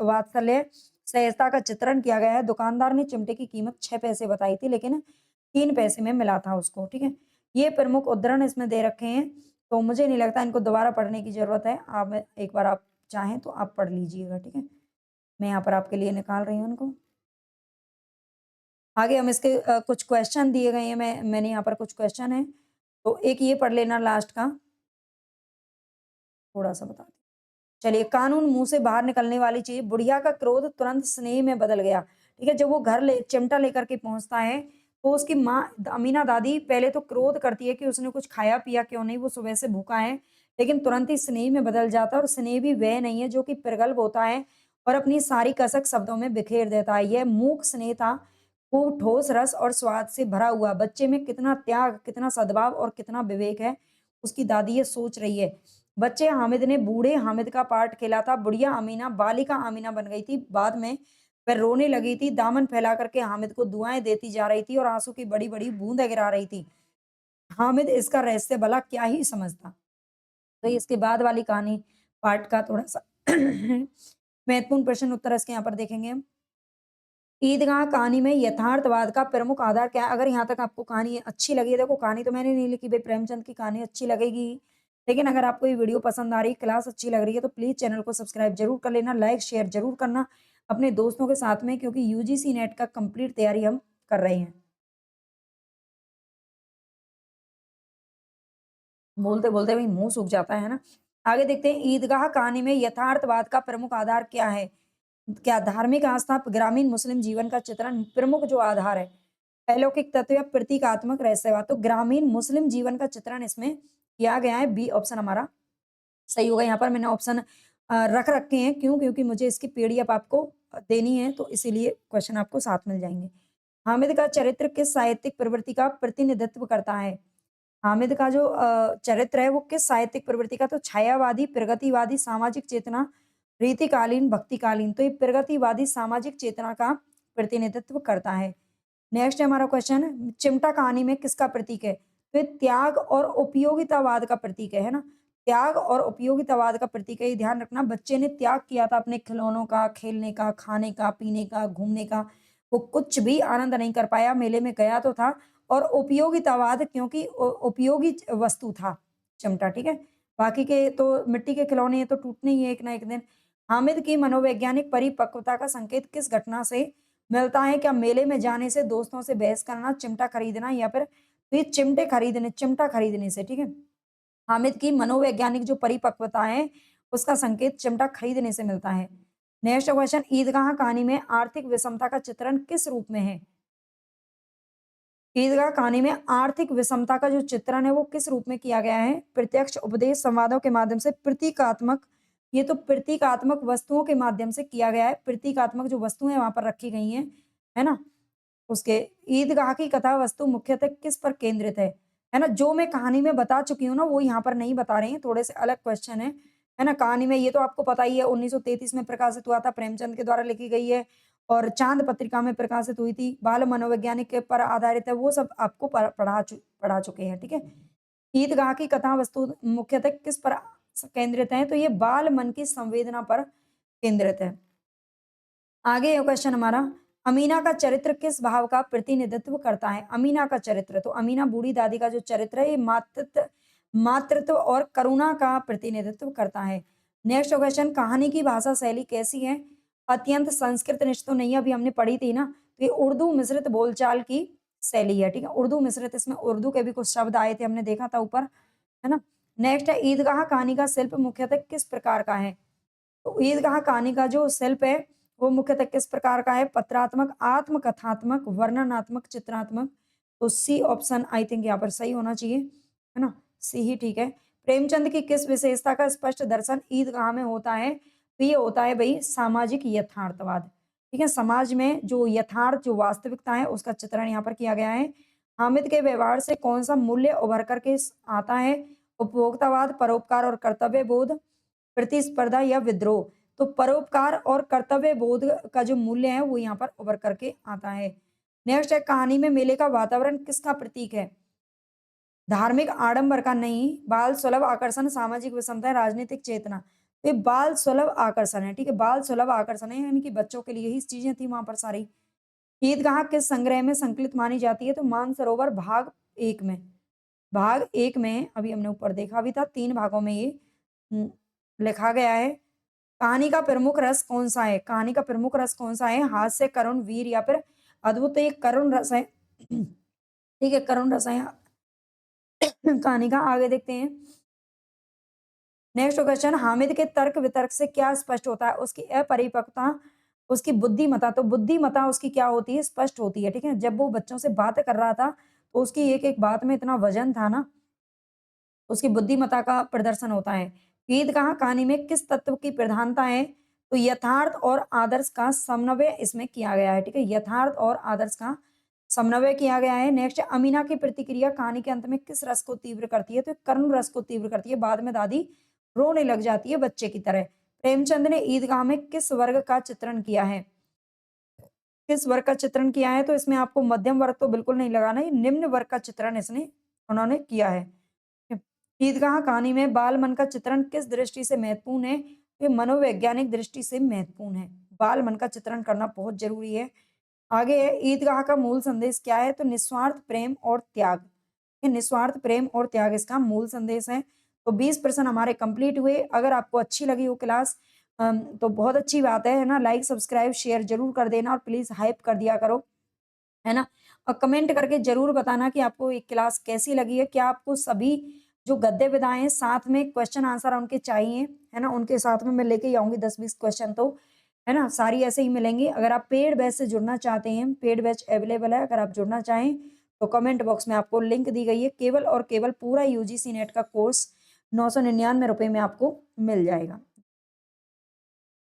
वात्सल्य सहजता का चित्रण किया गया है। दुकानदार ने चिमटे की कीमत 6 पैसे बताई थी लेकिन 3 पैसे में मिला था उसको, ठीक है? ये प्रमुख उद्धरण इसमें दे रखे हैं, तो मुझे नहीं लगता इनको दोबारा पढ़ने की ज़रूरत है। आप एक बार आप चाहें तो आप पढ़ लीजिएगा, ठीक है? मैं यहाँ पर आपके लिए निकाल रही हूँ इनको। आगे हम इसके कुछ क्वेश्चन दिए गए हैं, मैंने यहाँ पर कुछ क्वेश्चन हैं, तो एक ये पढ़ लेना लास्ट का, थोड़ा-सा बता दें। चलिए, कानून मुँह से बाहर निकलने वाली चीज़, बुढ़िया का क्रोध तुरंत स्नेह में बदल गया, ठीक है? जब वो घर ले चिमटा लेकर के पहुँचता है, तो उसकी माँ अमीना दादी पहले तो क्रोध करती है कि उसने कुछ खाया-पिया क्यों नहीं, वो सुबह से भूखा है, लेकिन तुरंत ही स्नेह में बदल जाता है और स्नेह भी वह नहीं है जो कि प्रगल्भ होता है और अपनी सारी कसक शब्दों में बिखेर देता है। यह मूक स्नेह था, खूब ठोस रस और स्वाद से भरा हुआ। बच्चे में कितना त्याग, कितना सद्भाव और कितना विवेक है, उसकी दादी ये सोच रही है। बच्चे हामिद ने बूढ़े हामिद का पार्ट खेला था। बुढ़िया अमीना बालिका अमीना बन गई थी। बाद में वह रोने लगी थी, दामन फैला करके हामिद को दुआएँ देती जा रही थी और आँसू की बड़ी-बड़ी बूँदें गिरा रही थी। हामिद इसका रहस्य भला क्या ही समझता? तो इसके बाद वाली कहानी पार्ट का थोड़ा-सा महत्वपूर्ण प्रश्न उत्तर इसके यहाँ पर देखेंगे हम। ईदगाह कहानी में यथार्थवाद का प्रमुख आधार क्या है? अगर यहाँ तक आपको कहानी अच्छी लगी है, देखो कहानी तो मैंने नहीं लिखी, भई प्रेमचंद की कहानी अच्छी लगेगी ही। लेकिन अगर आपको ये वीडियो पसंद आ रही है, क्लास अच्छी लग रही है, तो प्लीज़ चैनल को सब्सक्राइब ज़रूर कर लेना, लाइक, शेयर ज़रूर करना अपने दोस्तों के साथ में क्योंकि यूजीसी नेट का कंप्लीट तैयारी हम कर रहे हैं। बोलते-बोलते वही मुँह सूख जाता है ना? आगे देखते हैं ईदगाह कहानी में यथार्थवाद का प्रमुख आधार क्या है? क्या धार्मिक आस्था, ग्रामीण मुस्लिम जीवन का चित्रण प्रमुख जो आधार है। अलौकिक तत्व या प्रतीकात्मक रहस्यवाद, तो ग्रामीण मुस्लिम जीवन का चित्रण इसमें किया गया है। बी ऑप्शन हमारा सही होगा। यहाँ पर मैंने ऑप्शन रख रखे हैं, क्यों? क्योंकि मुझे इसकी पीडीएफ आपको देनी है, तो इसीलिए क्वेश्चन आपको साथ मिल जाएँगे। हामिद का चरित्र किस साहित्यिक प्रवृत्ति का प्रतिनिधित्व करता है? हामिद का जो चरित्र है वो किस साहित्यिक प्रवृत्ति का, तो छायावादी, प्रगतिवादी, सामाजिक चेतना, रीतिकालीन, भक्तिकालीन, तो ये प्रगतिवादी सामाजिक चेतना का प्रतिनिधित्व करता है। नेक्स्ट है हमारा क्वेश्चन, चिमटा कहानी में किसका प्रतीक है? तो ये त्याग और उपयोगितावाद का प्रतीक है ना? त्याग और उपयोगितावाद का प्रतीक है, ये ध्यान रखना। बच्चे ने त्याग किया था अपने खिलौनों का, खेलने का, खाने का, पीने का, घूमने का। वो कुछ भी आनंद नहीं कर पाया, मेले में गया तो था और उपयोगितावाद क्योंकि उपयोगी वस्तु था चिमटा, ठीक है? बाकी के तो मिट्टी के खिलौने हैं तो टूटने ही है एक ना एक दिन। हामिद की मनोवैज्ञानिक परिपक्वता का संकेत किस घटना से मिलता है? क्या मेले में जाने से, दोस्तों से बहस करना, चिमटा खरीदना या फिर तो ये चिमटा खरीदने से, ठीक है? हामिद की मनोवैज्ञानिक जो परिपक्वता है, उसका संकेत चिमटा खरीदने से मिलता है। नेक्स्ट क्वेश्चन, ईदगाह कहानी में आर्थिक विषमता का चित्रण किस रूप में है? ईदगाह कहानी में आर्थिक विषमता का जो चित्रण है वो किस रूप में किया गया है? प्रत्यक्ष उपदेश संवादों के माध्यम से, प्रतीकात्मक, ये तो प्रतीकात्मक वस्तुओं के माध्यम से किया गया है। प्रतीकात्मक जो वस्तुएं वहां पर रखी गई हैं, है ना? उसके ईदगाह की कथा वस्तु मुख्यतः किस पर केंद्रित है ना? जो मैं कहानी में बता चुकी हूँ ना, वो यहाँ पर नहीं बता रही हैं, थोड़े से अलग क्वेश्चन है ना? कहानी में ये तो आपको पता ही है, 1933 में प्रकाशित हुआ था, प्रेमचंद के द्वारा लिखी गई है और चांद पत्रिका में प्रकाशित हुई थी। बाल मनोवैज्ञानिक के पर आधारित है, वो सब आपको पढ़ा चुके हैं, ठीक है? ईदगाह की कथा वस्तु मुख्यतः किस पर केंद्रित है? तो ये बाल मन की संवेदना पर केंद्रित है। आगे ये क्वेश्चन हमारा, अमीना का चरित्र किस भाव का प्रतिनिधित्व करता है? अमीना का चरित्र, तो अमीना बूढ़ी दादी का जो चरित्र है, ये मातृत्व और करुणा का प्रतिनिधित्व करता है। नेक्स्ट क्वेश्चन, कहानी की भाषा शैली कैसी है? अत्यंत संस्कृत निष्ठ तो नहीं, अभी हमने पढ़ी थी ना, तो ये उर्दू मिश्रित बोलचाल की शैली है, ठीक है? उर्दू मिश्रित, इसमें उर्दू के भी कुछ शब्द आए थे, हमने देखा था ऊपर, है ना? नेक्स्ट है, ईदगाह कहानी का शिल्प मुख्यतः किस प्रकार का है? तो ईदगाह कहानी का जो शिल्प है वो मुख्यतः किस प्रकार का है? पत्रात्मक, आत्मकथात्मक, वर्णनात्मक, चित्रात्मक। तो सी ऑप्शन आई थिंक यहाँ पर सही होना चाहिए, है ना? सी ही ठीक है। प्रेमचंद की किस विशेषता का स्पष्ट दर्शन ईदगाह में होता है? तो ये होता है भाई सामाजिक यथार्थवाद, ठीक है? समाज में जो यथार्थ, जो वास्तविकता है, उसका चित्रण यहाँ पर किया गया है। हामिद के व्यवहार से कौन सा मूल्य उभर करके आता है? उपभोक्तावाद, परोपकार और कर्तव्य बोध, प्रतिस्पर्धा या विद्रोह। तो परोपकार और कर्तव्य बोध का जो मूल्य है वो यहाँ पर उभर करके आता है। नेक्स्ट है, कहानी में मेले का वातावरण किसका प्रतीक है? धार्मिक आडंबर का नहीं, बाल सुलभ आकर्षण, सामाजिक विषमता, राजनीतिक चेतना। तो ये बाल सुलभ आकर्षण है, ठीक है? बाल सुलभ आकर्षण है, यानी कि बच्चों के लिए ही चीजें थी वहां पर सारी। ईदगाह किस संग्रह में संकलित मानी जाती है? तो मानसरोवर भाग एक में, भाग एक में, अभी हमने ऊपर देखा भी था, 3 भागों में ये लिखा गया है। कहानी का प्रमुख रस कौन-सा है? कहानी का प्रमुख रस कौन-सा है? हास्य, करुण, वीर या फिर अद्भुत? तो ये करुण रस है। ठीक है, करुण रस है कहानी का। आगे देखते हैं। नेक्स्ट क्वेश्चन, हामिद के तर्क वितर्क से क्या स्पष्ट होता है? उसकी अपरिपक्वता, उसकी बुद्धिमत्ता। तो बुद्धिमत्ता उसकी क्या होती है? स्पष्ट होती है, ठीक है? जब वो बच्चों से बात कर रहा था, तो उसकी एक-एक बात में इतना वजन था ना, उसकी बुद्धिमत्ता का प्रदर्शन होता है। ईदगाह कहानी में किस तत्व की प्रधानता है? तो यथार्थ और आदर्श का समन्वय इसमें किया गया है, ठीक है? यथार्थ और आदर्श का समन्वय किया गया है। नेक्स्ट, अमीना की प्रतिक्रिया कहानी के अंत में किस रस को तीव्र करती है? तो करुण रस को तीव्र करती है। बाद में दादी रोने लग जाती है बच्चे की तरह। प्रेमचंद ने ईदगाह में किस वर्ग का चित्रण किया है? किस वर्ग का चित्रण किया है? तो इसमें आपको मध्यम वर्ग तो बिल्कुल नहीं लगाना, ये निम्न वर्ग का चित्रण इसने उन्होंने किया है। ईदगाह कहानी में बाल मन का चित्रण किस दृष्टि से महत्वपूर्ण है? ये मनोवैज्ञानिक दृष्टि से महत्वपूर्ण है। बाल मन का चित्रण करना बहुत जरूरी है। आगे है, ईदगाह का मूल संदेश क्या है? तो निस्वार्थ प्रेम और त्याग। ये निस्वार्थ प्रेम और त्याग इसका मूल संदेश है। तो 20% हमारे कंप्लीट हुए। अगर आपको अच्छी लगी वो क्लास तो बहुत अच्छी बात है ना? लाइक, सब्सक्राइब, शेयर जरूर कर देना और प्लीज हाइप कर दिया करो, है ना? और कमेंट करके ज़रूर बताना कि आपको ये क्लास कैसी लगी है। क्या आपको सभी जो गद्य विधाएँ हैं, साथ में क्वेश्चन आंसर उनके चाहिए, है ना? उनके साथ में मैं लेके ही आऊँगी 10-20 क्वेश्चन तो, है ना? सारी ऐसे ही मिलेंगी। अगर आप पेड बैच से जुड़ना चाहते हैं, पेड बैच अवेलेबल है, अगर आप जुड़ना चाहें, तो कमेंट बॉक्स में आपको लिंक दी गई है। केवल और केवल पूरा यूजीसी नेट का कोर्स ₹999 में आपको मिल जाएगा।